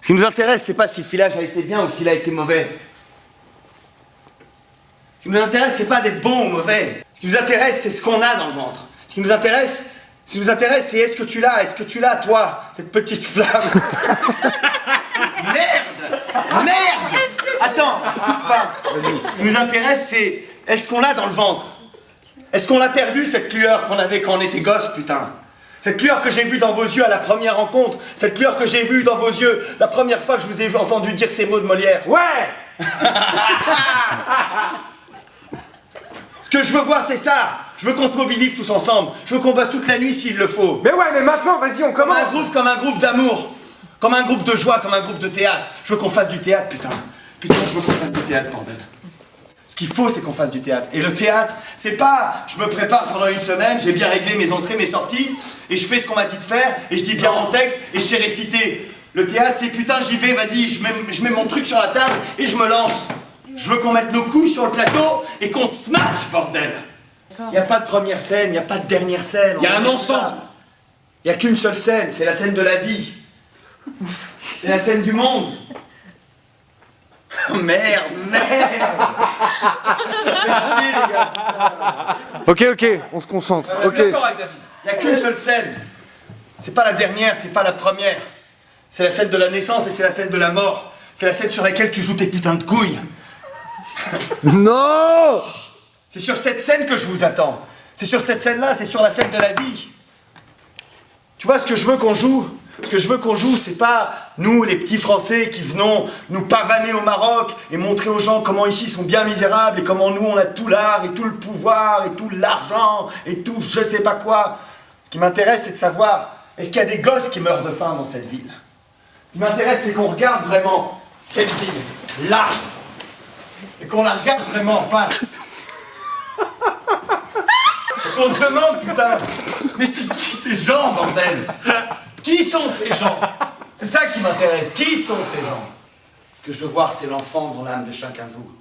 Ce qui nous intéresse, c'est pas si le filage a été bien ou s'il a été mauvais. Ce qui nous intéresse, c'est pas d'être bon ou mauvais. Ce qui nous intéresse, c'est ce qu'on a dans le ventre. Ce qui nous intéresse, c'est est-ce que tu l'as, toi, cette petite flamme. Merde! Attends, coupe pas. Ce qui nous intéresse, c'est est-ce qu'on l'a dans le ventre? Est-ce qu'on l'a perdu, cette lueur qu'on avait quand on était gosse, putain? Cette lueur que j'ai vue dans vos yeux à la première rencontre, cette lueur que j'ai vue dans vos yeux la première fois que je vous ai entendu dire ces mots de Molière. Ouais! Ce que je veux voir, c'est ça. Je veux qu'on se mobilise tous ensemble. Je veux qu'on bosse toute la nuit s'il le faut. Mais ouais, mais maintenant, vas-y, on commence. Comme un groupe d'amour. Comme un groupe de joie, comme un groupe de théâtre. Je veux qu'on fasse du théâtre, putain. Putain, je veux qu'on fasse du théâtre, bordel. Ce qu'il faut, c'est qu'on fasse du théâtre. Et le théâtre, c'est pas je me prépare pendant une semaine, j'ai bien réglé mes entrées, mes sorties, et je fais ce qu'on m'a dit de faire, et je dis bien mon texte, et je sais réciter. Le théâtre, c'est putain, j'y vais, vas-y, je mets mon truc sur la table, et je me lance. Je veux qu'on mette nos couilles sur le plateau, et qu'on se matche, bordel. Il n'y a pas de première scène, il n'y a pas de dernière scène. Il y a un ensemble. Il n'y a qu'une seule scène, c'est la scène de la vie. C'est la scène du monde. Oh, merde. Faites chier, les gars. Ok, on se concentre. Ok. Il n'y a qu'une seule scène. C'est pas la dernière, c'est pas la première. C'est la scène de la naissance et c'est la scène de la mort. C'est la scène sur laquelle tu joues tes putains de couilles. Non! C'est sur cette scène que je vous attends. C'est sur cette scène-là, c'est sur la scène de la vie. Tu vois ce que je veux qu'on joue? Ce que je veux qu'on joue, c'est pas nous, les petits Français, qui venons nous pavaner au Maroc et montrer aux gens comment ici ils sont bien misérables et comment nous on a tout l'art et tout le pouvoir et tout l'argent et tout je sais pas quoi. Ce qui m'intéresse, c'est de savoir, est-ce qu'il y a des gosses qui meurent de faim dans cette ville? Ce qui m'intéresse, c'est qu'on regarde vraiment cette ville, là, et qu'on la regarde vraiment en face. Et qu'on se demande, putain, mais c'est qui ces gens, bordel? Qui sont ces gens? C'est ça qui m'intéresse. Qui sont ces gens? Ce que je veux voir, c'est l'enfant dans l'âme de chacun de vous.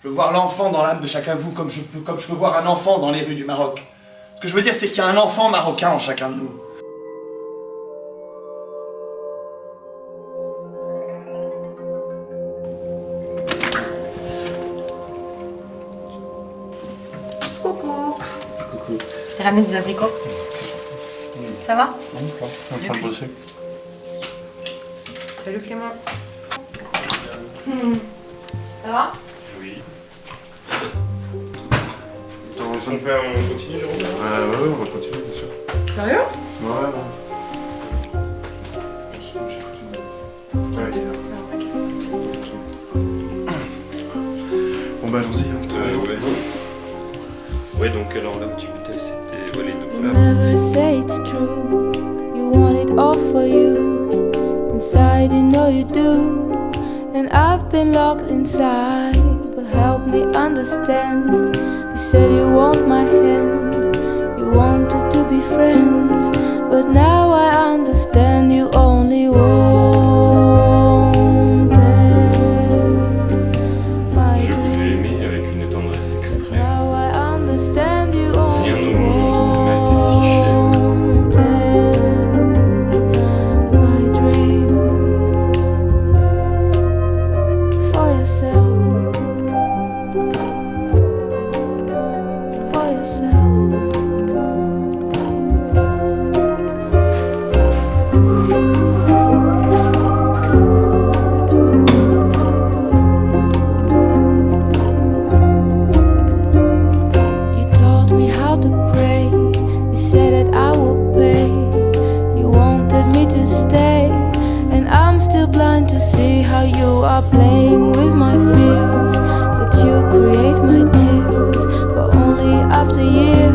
Je veux voir l'enfant dans l'âme de chacun de vous comme je veux voir un enfant dans les rues du Maroc. Ce que je veux dire, c'est qu'il y a un enfant marocain en chacun de nous. Coucou. J'ai ramené des abricots. Ça va? En train de bosser. Salut Clément. Ça va? Oui. On continue, Jérôme? Ouais, on va continuer, bien sûr. Sérieux? Ouais. Bon bah allons-y. Ouais, donc alors l'activité c'était les deux. You never say it's true. You want it all for you. Inside you know you do. And I've been locked inside. But help me understand. You said you want my hand. You wanted to be friends. But now I understand you only wanted my Je vous ai aimé avec une tendresse extrême. Now I understand you Rien au monde qui m'a été si cher. my dreams for yourself, for yourself. You taught me how to pray. You said that I will pay. You wanted me to stay, and I'm still blind to see how you are playing with my fears. That you create my tears, but only after years.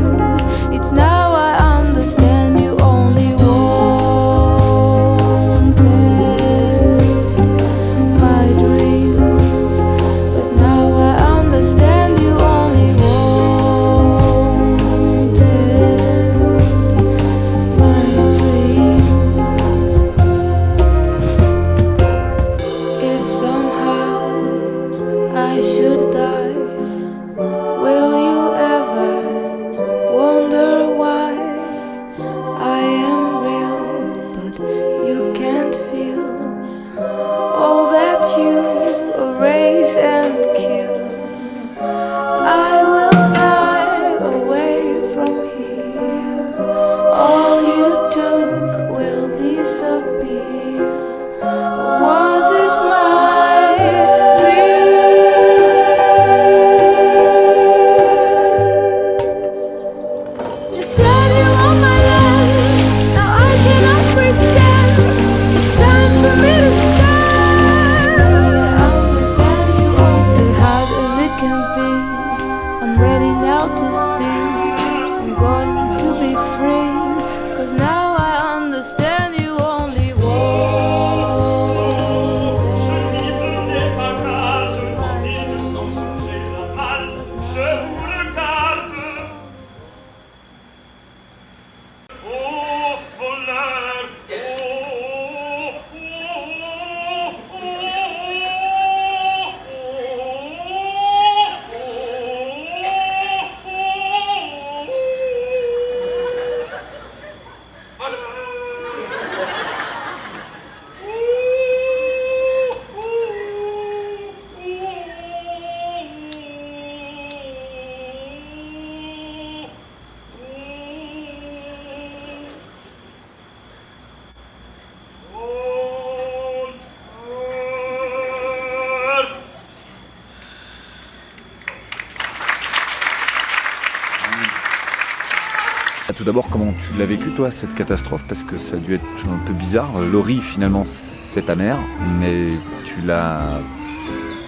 tout d'abord comment tu l'as vécu toi cette catastrophe, parce que ça a dû être un peu bizarre. Laurie finalement c'est ta mère, mais tu l'as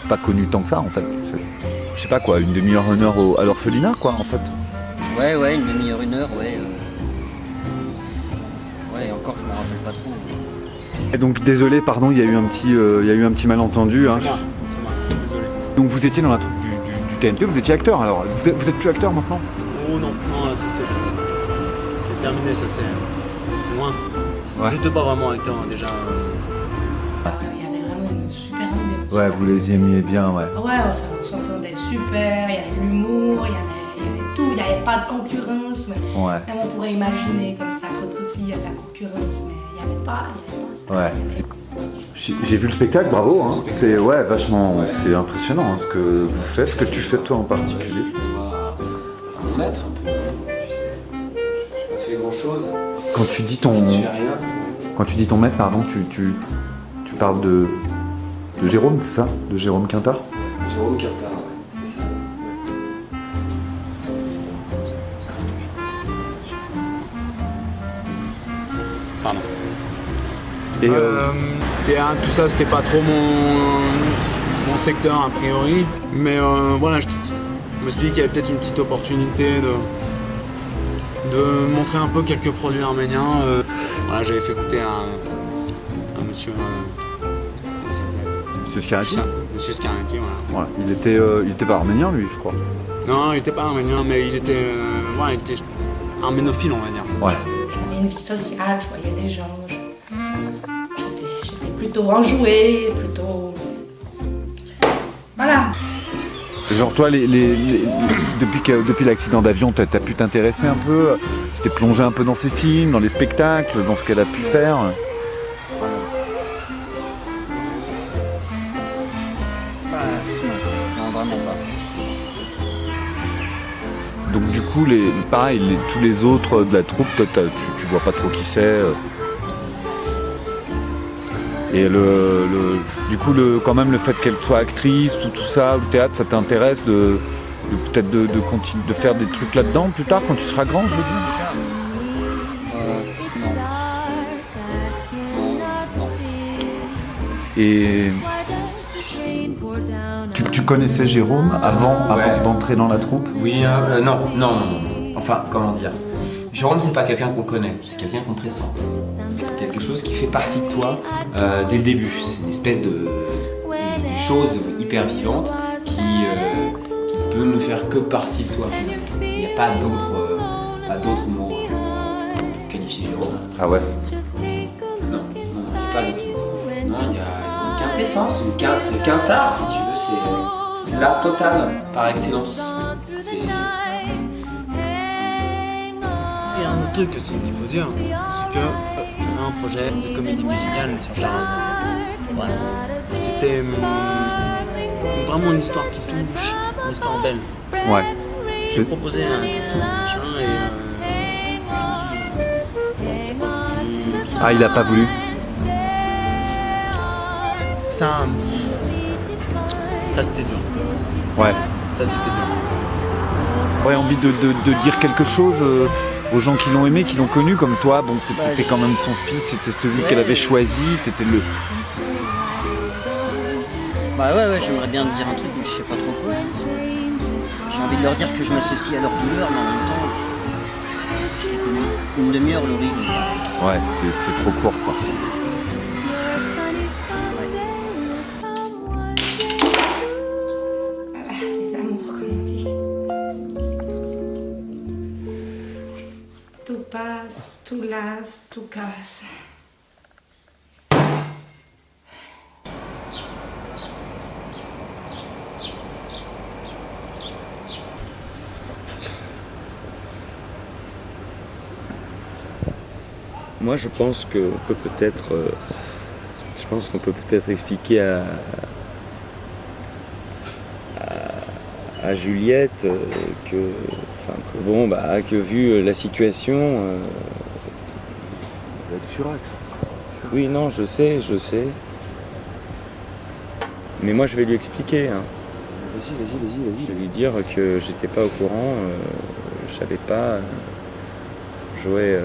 pas connue tant que ça en fait. Je sais pas quoi, une demi-heure, 1 heure à l'orphelinat quoi en fait. Ouais, une demi-heure, 1 heure, ouais. Ouais, encore je m'en rappelle pas trop. Et donc désolé, pardon, il y a eu un petit malentendu. Hein. Désolé. Donc vous étiez dans la troupe du TNP, vous étiez acteur alors. Vous êtes plus acteur maintenant? Oh non, ça c'est terminé, ça c'est loin. Ouais. J'étais pas vraiment acteur déjà. Il y avait vraiment une super ambiance. Ouais, vous les aimiez bien, ouais. Ouais, on s'entendait super, il y avait de l'humour, il y avait tout, il n'y avait pas de concurrence. Mais Ouais. même on pourrait imaginer comme ça qu'autre fille, il y a de la concurrence, mais il n'y avait pas ça. Ouais. J'ai vu le spectacle, bravo. Hein. C'est vachement, c'est impressionnant hein, ce que vous faites, ce que tu fais toi en particulier. Un maître un peu. J'ai pas fait grand chose. Quand tu dis ton, maître, pardon, tu parles de Jérôme, c'est ça? De Jérôme Quintard? Jérôme Quintard, ouais, c'est ça. Pardon. Et théâtre, tout ça, c'était pas trop mon secteur a priori. Mais voilà, je me suis dit qu'il y avait peut-être une petite opportunité de montrer un peu quelques produits arméniens. Voilà, j'avais fait écouter un monsieur. Monsieur Scarati. Monsieur Scarati, voilà. Il était pas arménien lui, je crois. Non, il était pas arménien, mais il était arménophile, on va dire. Ouais. J'avais une vie sociale, je voyais des gens. J'étais plutôt enjouée, plutôt. Voilà. Genre toi, depuis l'accident d'avion, t'as pu t'intéresser un peu, tu t'es plongé un peu dans ses films, dans les spectacles, dans ce qu'elle a pu faire. Non, vraiment pas. Donc du coup, tous les autres de la troupe, toi, tu vois pas trop qui c'est. Et du coup, quand même, le fait qu'elle soit actrice ou tout ça, le théâtre, ça t'intéresse peut-être de continuer de faire des trucs là-dedans plus tard, quand tu seras grand, je veux dire. Et tu connaissais Jérôme avant d'entrer dans la troupe? Oui, non. Enfin, comment dire? Jérôme, c'est pas quelqu'un qu'on connaît, c'est quelqu'un qu'on pressent. C'est quelque chose qui fait partie de toi dès le début. C'est une espèce de chose hyper vivante qui peut ne faire que partie de toi. Il n'y a pas d'autres mots pour qualifier Jérôme. Ah ouais? Non, il n'y a pas d'autres mots. Non, il y a une quintessence, c'est quintard si tu veux, c'est l'art total par excellence. Il y a un autre truc aussi qu'il faut dire, c'est que je fais un projet de comédie musicale sur Charles. Voilà. C'était vraiment une histoire qui touche, une histoire belle. Ouais. J'ai proposé un Christian machin et il a pas voulu. Ça c'était dur. Ouais. Ça c'était dur. Ouais, envie de dire quelque chose aux gens qui l'ont aimé, qui l'ont connu, comme toi. Bon, t'étais quand même son fils, c'était celui qu'elle avait choisi, t'étais le... Bah ouais, j'aimerais bien te dire un truc, mais je sais pas trop quoi. J'ai envie de leur dire que je m'associe à leur douleur, mais en même temps, je l'ai connu une demi-heure, Laurie. Ouais, c'est trop court, quoi. Les amours, comme on dit. Tout passe, tout lasse, tout casse. Moi, je pense qu'on peut peut-être expliquer à Juliette que vu la situation. Il va être furax. Oui, non, je sais. Mais moi, je vais lui expliquer. Hein. Vas-y. Je vais lui dire que j'étais pas au courant, je savais pas. jouer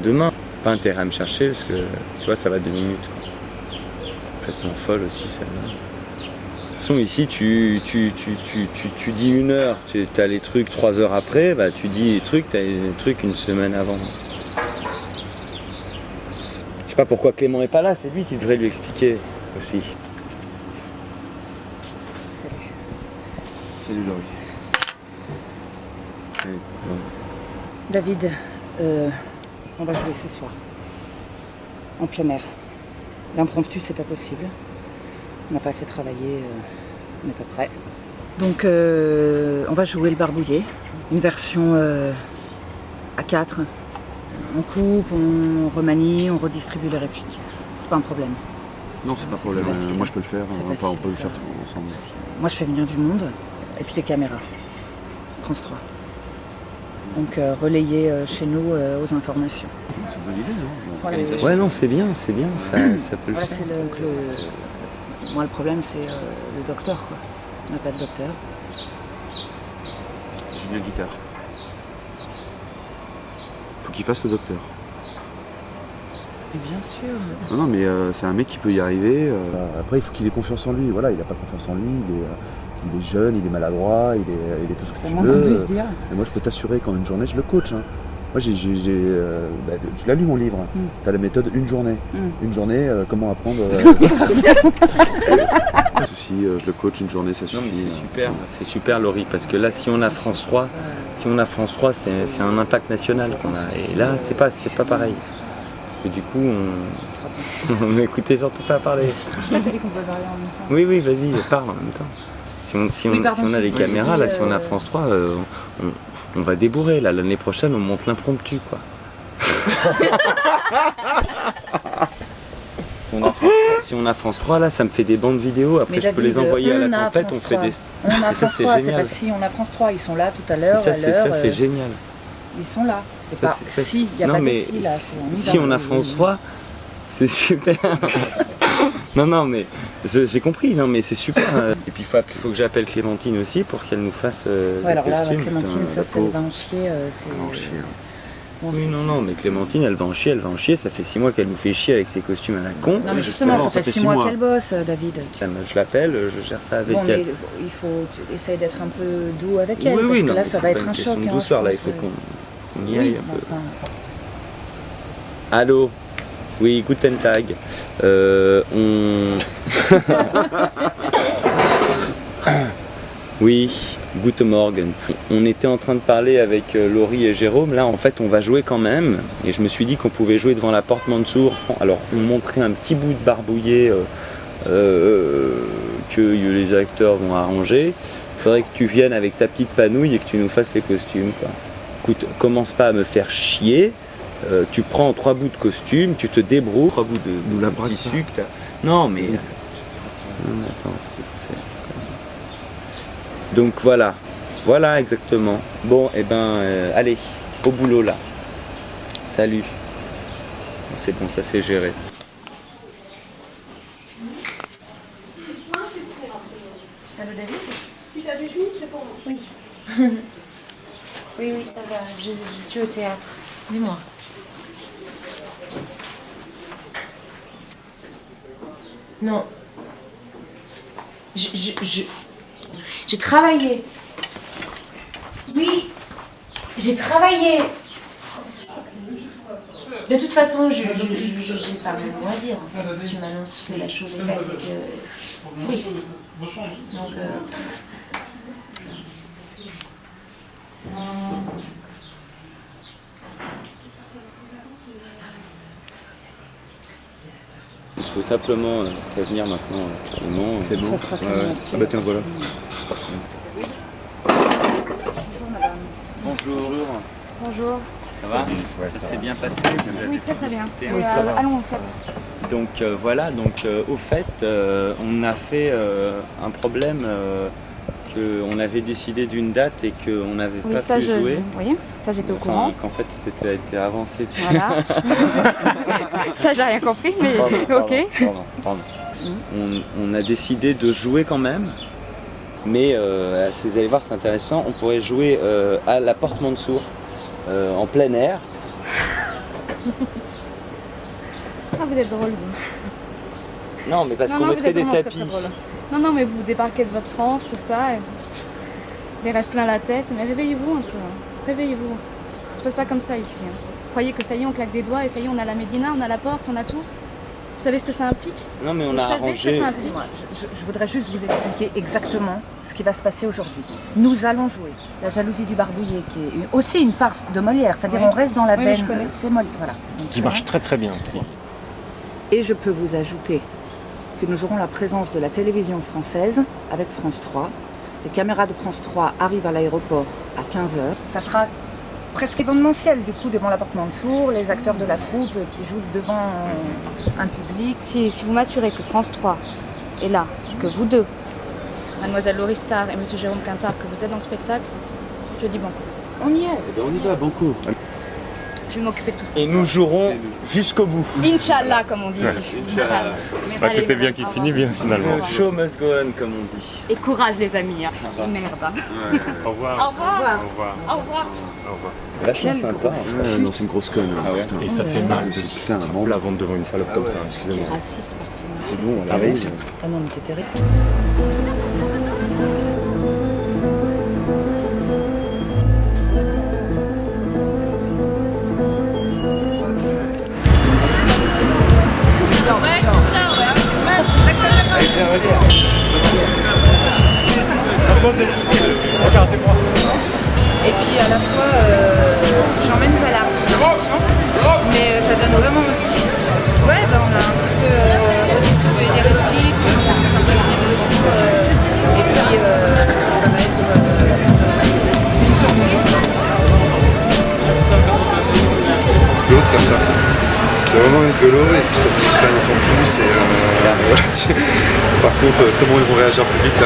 demain. Pas intérêt à me chercher parce que tu vois ça va 2 minutes. Quoi. Complètement folle aussi celle-là. De toute façon ici tu dis 1 heure, tu as les trucs 3 heures après, bah tu dis les trucs, tu as les trucs 1 semaine avant. Je sais pas pourquoi Clément est pas là, c'est lui qui devrait lui expliquer aussi. Salut Laurie. Salut. Bon. David, on va jouer ce soir. En plein air. L'impromptu, c'est pas possible. On n'a pas assez travaillé, on n'est pas prêt. Donc, on va jouer le Barbouillé. Une version à 4. On coupe, on remanie, on redistribue les répliques. C'est pas un problème. Non, c'est pas un problème. Moi, je peux le faire. On peut le faire ensemble. Moi, je fais venir du monde. Et puis les caméras. France 3. Donc relayer chez nous aux informations. C'est une bonne idée, non? Voilà. Ouais, non, c'est bien, ça peut le Voilà, faire. c'est moi, le problème, c'est le docteur, quoi. On n'a pas de docteur. Julien Guitare. Faut qu'il fasse le docteur. Mais bien sûr. Non, mais c'est un mec qui peut y arriver. Après, il faut qu'il ait confiance en lui. Voilà, il n'a pas confiance en lui. Il est jeune, il est maladroit, il est tout ce que tu moins veux. qu'on puisse dire. Et moi, je peux t'assurer qu'en 1 journée, je le coach. Hein. Moi, tu l'as lu mon livre. Tu as la méthode 1 journée. 1 journée, comment apprendre. Si je le coach 1 journée, ça suffit. Non, mais c'est super, c'est super Laurie, parce que là, si on a France 3, c'est un impact national qu'on a. Et là, c'est pas pareil. Parce que du coup, on n'écoutait surtout pas parler. Je t'ai dit qu'on pouvait parler en même temps. Oui, vas-y, parle en même temps. Si on a les caméras, là, si on a France 3, on va débourrer. Là, l'année prochaine, on monte l'impromptu, quoi. Si on a France 3, là, ça me fait des bandes vidéo. Après, je peux les envoyer à la tempête. On fait des. On a ça, France c'est 3, c'est génial. pas si, on a France 3. Ils sont là tout à l'heure. Ça, c'est génial. Ils sont là. C'est Ça, pas c'est- si, il n'y a non, pas mais de si là. si on a France 3, c'est super. non, mais j'ai compris, non, mais c'est super. Et puis il faut que j'appelle Clémentine aussi pour qu'elle nous fasse Ouais, alors des là, costumes. Clémentine, Putain, ça, la ça pauvre. va en chier. Bon, Oui, non, mais Clémentine, elle va en chier. Ça fait 6 mois qu'elle nous fait chier avec ses costumes à la con. Non, mais justement, ça fait 6 mois qu'elle bosse, David. Je l'appelle, je gère ça avec Bon, mais elle. il faut essayer d'être un peu doux avec elle, Oui, parce non, que là, mais ça c'est va pas être une un question choc. de hein, douceur, je là, il pense, faut qu'on y oui, aille un peu. enfin, Allô. Oui, Guten Tag. Oui, Guten Morgen. On était en train de parler avec Laurie et Jérôme. Là, en fait, on va jouer quand même. Et je me suis dit qu'on pouvait jouer devant la porte Mansour. Alors, on montrait un petit bout de Barbouillé que les acteurs vont arranger. Il faudrait que tu viennes avec ta petite panouille et que tu nous fasses les costumes, quoi. Écoute, commence pas à me faire chier. Tu prends 3 bouts de costume, tu te débrouilles, 3 bouts de tissu que t'as. Non, mais. Attends, ce que je fais. Donc voilà exactement. Bon, et allez, au boulot là. Salut. C'est bon, ça c'est géré. Allô David? Tu t'as déjeuné, c'est pour moi. Oui. Oui, ça va, je suis au théâtre. Dis-moi. Non. J'ai travaillé. Oui, j'ai travaillé. De toute façon, j'ai pas mon mot à dire. En fait. Si tu m'annonces que la chose est faite et que... Oui. Donc... Il faut simplement prévenir maintenant Clément. C'est bon. Ah bah tiens, voilà. Bonjour. Bonjour. Ça va? Ça s'est bien passé? Oui, très bien. Oui, ça va. Allons, ça va. Donc voilà, au fait, on a fait un problème qu'on avait décidé d'une date et qu'on n'avait pas pu jouer. Vous voyez, ça j'étais au courant. Qu'en fait c'était été avancé. Voilà. Ça j'ai rien compris, mais ok. Pardon. On a décidé de jouer quand même. Mais vous allez voir, c'est intéressant. On pourrait jouer à la Porte Mansour en plein air. Ah, vous êtes drôle, vous. Non, mais parce qu'on mettrait des tapis. Non, non, mais vous débarquez de votre France, tout ça, et il reste plein la tête. Mais réveillez-vous un peu. Hein. Réveillez-vous. Ça se passe pas comme ça ici. Hein. Vous croyez que ça y est, on claque des doigts et ça y est, on a la Médina, on a la porte, on a tout? Vous savez ce que ça implique? Non, mais on a arrangé. Je voudrais juste vous expliquer exactement ce qui va se passer aujourd'hui. Nous allons jouer La jalousie du barbouillé, qui est aussi une farce de Molière, c'est-à-dire on reste dans la veine. C'est Molière, voilà. Donc, qui marche très très bien. Et je peux vous ajouter que nous aurons la présence de la télévision française avec France 3. Les caméras de France 3 arrivent à l'aéroport à 15h. Ça sera presque événementiel du coup devant la Porte Mansour, les acteurs de la troupe qui jouent devant un public. Si vous m'assurez que France 3 est là, que vous deux, Mademoiselle Laurie Starr et Monsieur Jérôme Quintard, que vous êtes dans le spectacle, je dis bon. On y est. Eh ben on y va, banco. Je vais m'occuper de tout ça. Et nous jouerons jusqu'au bout. Inch'Allah, comme on dit ici. Inch'Allah. Bah, tout est bien qui finit bien finalement. The show must go on, comme on dit. Et courage les amis, hein. Et merde. Hein. Ouais. Au revoir. Au revoir. Au revoir. Au revoir. Au revoir. Vachement sympa. Ouais, non, c'est une grosse conne. Ah ouais. Et ça fait mal de la vente devant une salope comme ça, excusez-moi. C'est bon, on arrive. Ah non, mais c'est terrible. Et puis à la fois, j'emmène pas large, mais ça donne vraiment envie. Ouais, ben on a un petit peu redistribué des répliques, ça nous simplifie beaucoup, et puis ça va être une surprise. Rigolo de faire ça. C'est vraiment rigolo et puis ça fait une expérience en plus et voilà. Par contre, comment ils vont réagir en public, ça,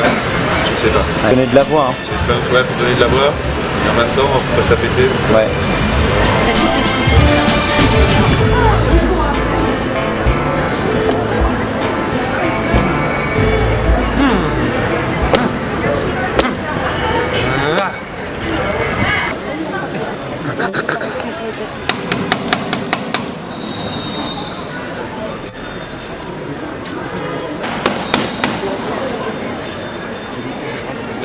je sais pas. Donner de la voix. Hein. J'ai l'expérience, ouais, faut donner de la voix et en même temps, faut pas se la péter. Ouais.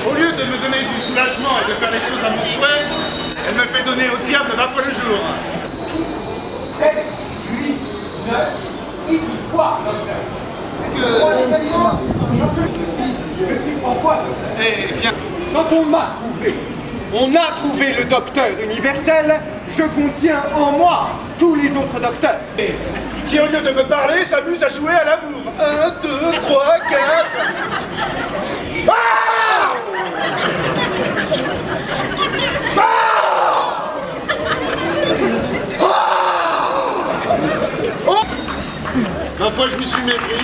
Au lieu de me donner du soulagement et de faire les choses à mon souhait, elle me fait donner au diable 20 fois le jour. 6, 7, 8, 9, 10 fois. Je suis pourquoi? Eh bien, quand on a trouvé le docteur universel, je contiens en moi tous les autres docteurs. Qui au lieu de me parler s'amuse à jouer à l'amour. 1, 2, 3, 4. Ah! La fois je me suis mépris.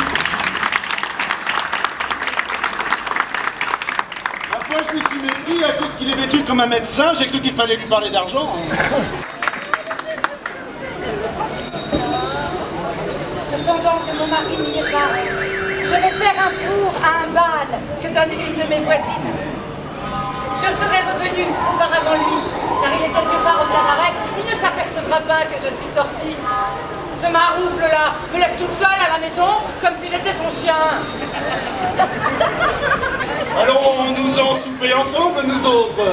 La fois je me suis mépris à cause qu'il est vêtu comme un médecin, j'ai cru qu'il fallait lui parler d'argent. Cependant que mon mari n'y est pas, je vais faire un tour à un bal que donne une de mes voisines. Je serai revenue auparavant lui, car il est quelque part au cabaret, il ne s'apercevra pas que je suis sortie. Ce maroufle-là me laisse toute seule à la maison, comme si j'étais son chien. Allons-nous en souper ensemble, nous autres.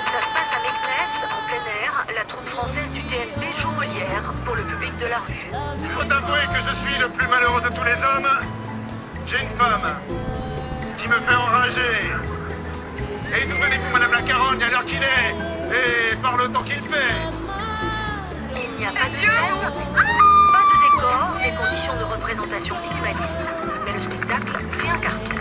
Ça se passe à Meknès, en plein air. La troupe française du TNP joue Molière pour le public de la rue. Il faut avouer que je suis le plus malheureux de tous les hommes. J'ai une femme qui me fait enrager. Et d'où venez-vous, Madame la Caronne, à l'heure qu'il est, et par le temps qu'il fait? Il n'y a pas de scène, pas de décor, des conditions de représentation minimalistes, mais le spectacle fait un carton.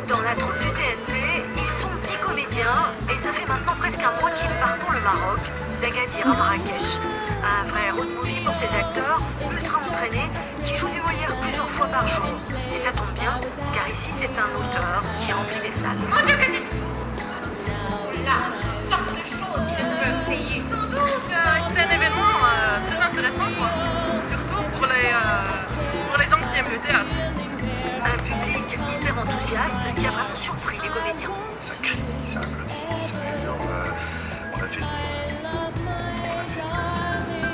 Dans la troupe du TNP, ils sont 10 comédiens et ça fait maintenant presque un mois qu'ils parcourent le Maroc, d'Agadir à Marrakech, Un vrai road movie pour ces acteurs ultra entraînés qui jouent du Molière plusieurs fois par jour. Et ça tombe bien, car ici c'est un auteur qui remplit les salles. Mon Dieu, que dites-vous? Ce sont là toutes sortes de choses qui ne se peuvent payer. Sans doute, c'est un événement très intéressant, quoi. Surtout pour les gens qui aiment le théâtre. Un public hyper enthousiaste qui a vraiment surpris les comédiens. Ça crie, ça applaudit, ça hurle. On a fait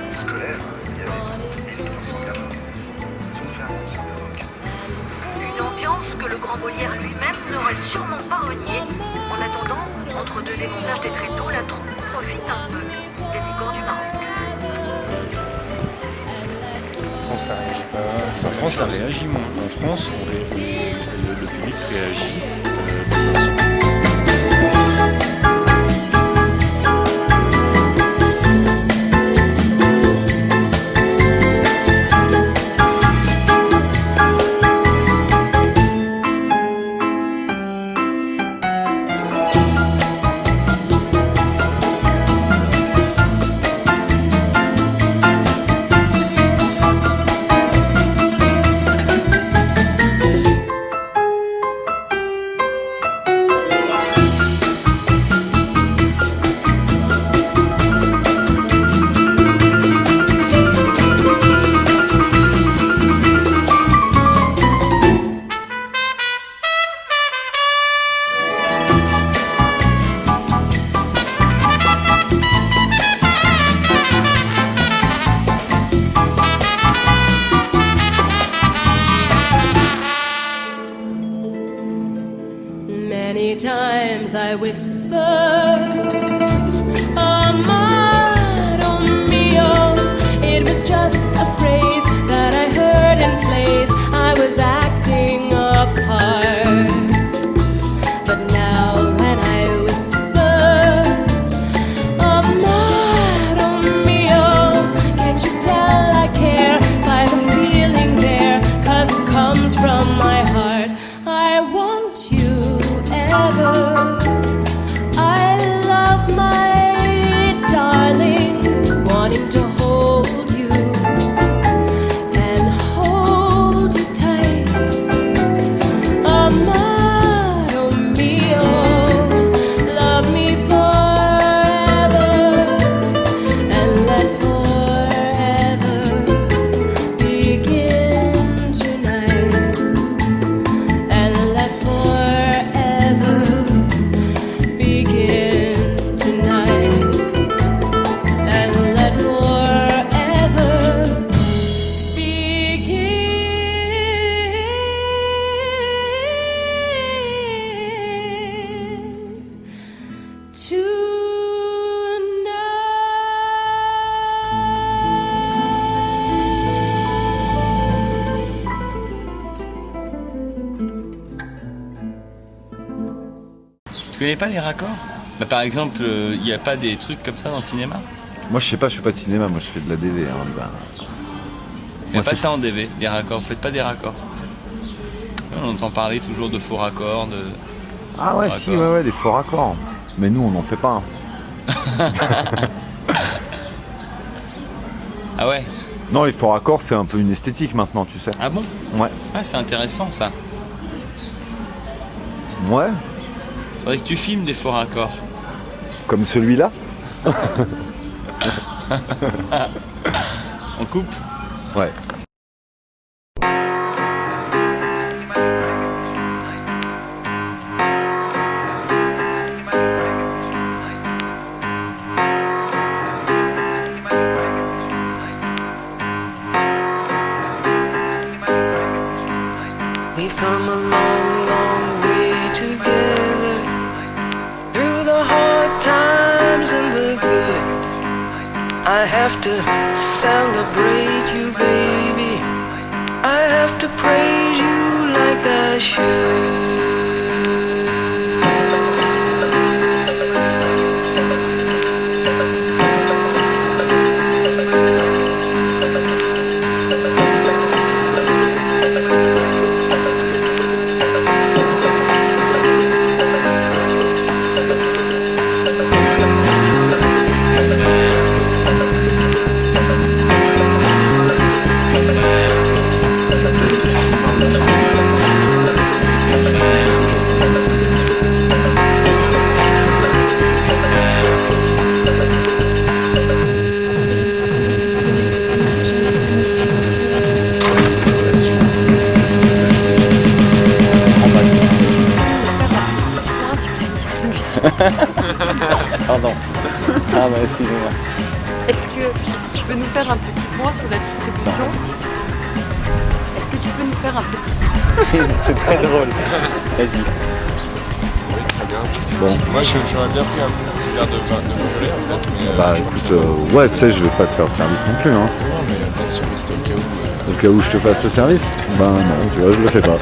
une scolaire, il y avait 1300 gamins. Ils ont fait un concert de rock. Une ambiance que le grand Molière lui-même n'aurait sûrement pas renié. En attendant, entre deux démontages des tréteaux, la troupe profite un peu des décors du Maroc. En France, ça réagit pas. En France, ça réagit moins. En France, le public réagit. Many times I whisper, Amado mio. It was just a phrase that I heard in plays. I was acting a part. But now when I whisper, Amado mio, can't you tell I care by the feeling there? 'Cause it comes from my heart. I want you ever. I love my darling, wanting to hold you and hold you tight. Amado mio, love me forever and let forever begin tonight. And let forever begin tonight. And let forever begin Tu connais pas les raccords? Bah, par exemple, il n'y a pas des trucs comme ça dans le cinéma? Moi je sais pas, je fais pas de cinéma, moi je fais de la DV. Hein, bah. Il n'y a pas ça en DV, des raccords. Faites pas des raccords. On entend parler toujours de faux raccords, de... Ah ouais, faux si, raccords. ouais, des faux raccords. Mais nous on n'en fait pas. Hein. Ah ouais? Non, les faux raccords c'est un peu une esthétique maintenant, tu sais. Ah bon? Ouais. Ah, c'est intéressant ça. Ouais. Faudrait que tu filmes des faux raccords. Comme celui-là. On coupe? Ouais. We've come a long, long way together, through the hard times and the good. I have to celebrate you, baby. I have to praise you like I should. Pardon, excusez-moi. Est-ce que tu peux nous faire un petit point sur la distribution? Est-ce que tu peux nous faire un petit point? C'est très drôle. Vas-y. Oui, très bien. Bon. Moi, j'aurais bien pris un petit verre de Beaujolais en fait. Mais, Bah je crois écoute, qu'il y en a- ouais, tu sais, je vais pas te faire service non plus. Hein. Non, mais bien sûr, mais c'était au cas où. Au cas où je te fasse le service. Ben non, tu vois, je le fais pas.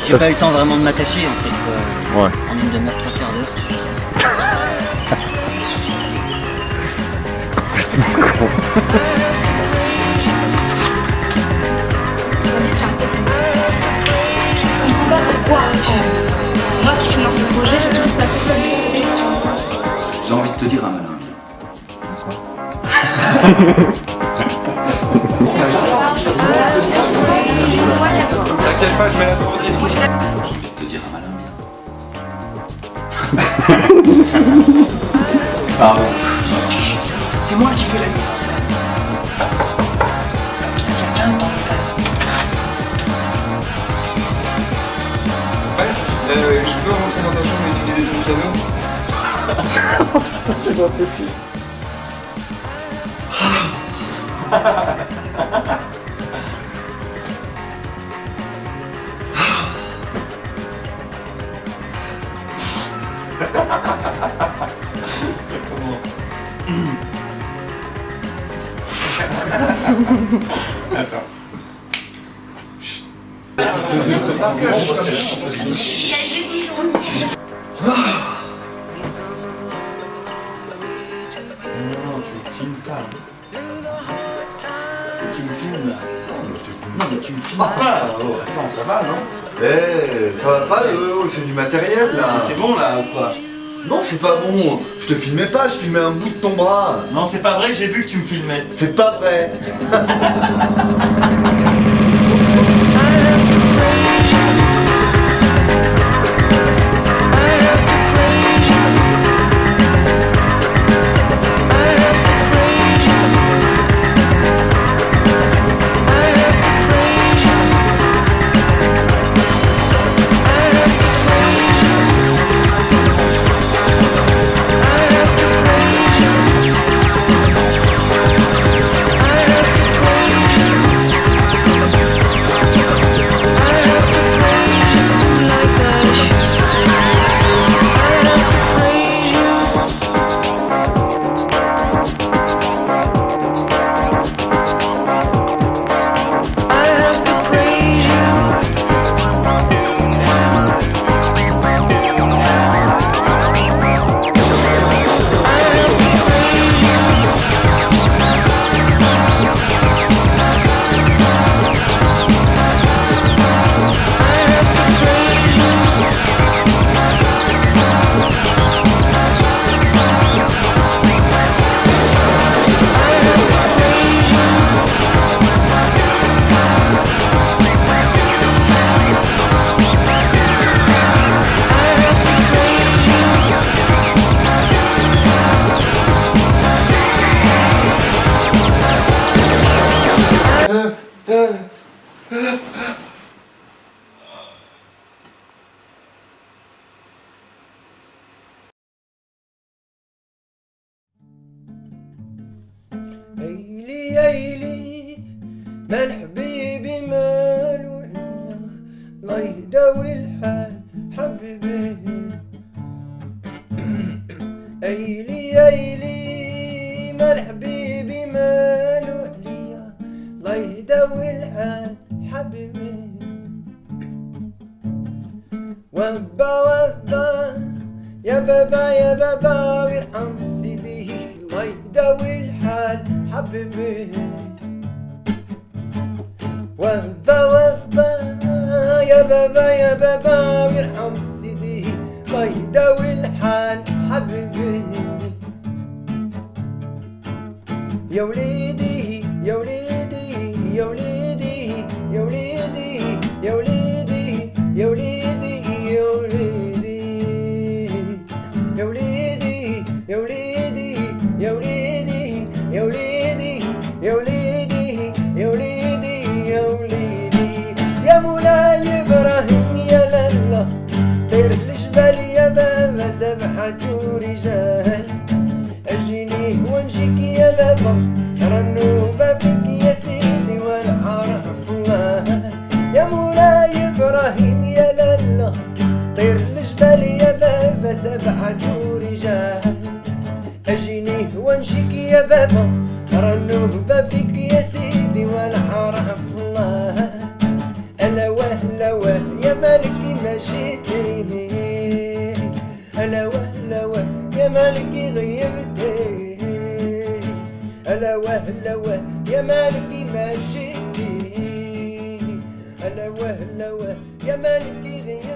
J'ai pas eu le temps vraiment de m'attacher en fait. Ouais. En une demi-heure, 3 quarts d'heure. Je comprends pas pourquoi. Moi qui finance le projet, j'ai toujours passé ça de sélection. J'ai envie de te dire un malin. T'inquiète pas, je mets la sourdine. J'ai envie de te dire un malin bien. Pardon. C'est moi qui fais la mise en scène. Ouais, je peux rentrer dans ta chambre et utiliser ton piano? C'est pas possible. Attends. Non, tu me filmes pas. Tu me filmes là. Non, je te filme. Non, mais tu me filmes pas. Oh, attends, ça va, non? Eh, ça va pas, c'est du matériel là. C'est bon là ou quoi? Non, c'est pas bon. Je te filmais pas, je filmais un bout de ton bras. Non, c'est pas vrai, j'ai vu que tu me filmais. C'est pas vrai. ايلي ايلي مال حبيبي مالو عليا الله يهداوي الحال حبيبي ايلي ايلي مال حبيبي مالو عليا الله يهداوي الحال حبيبي وبا وبا يا بابا يا بابا ويرحم سيدي الله يداوي الحال حبيبي وبا وبا يا بابا يا بابا ويرحم سيدي الله يداوي الحال حبيبي يا وليدي يا وليدي يا وليدي يا وليدي يا وليدي يا وليدي يا وليدي يا وليدي يا وليدي يا وليدي يا وليدي يا وليدي يا وليدي يا وليدي يا وليدي نمشيك يا بابا رنوبة فيك يا سيدي والحرف الله ألا وهلا يا مالكي مشيتي ألا وهلا يا مالكي غيبتي ألا وهلا يا مالكي مشيتي ألا وهلا يا مالكي غيبتي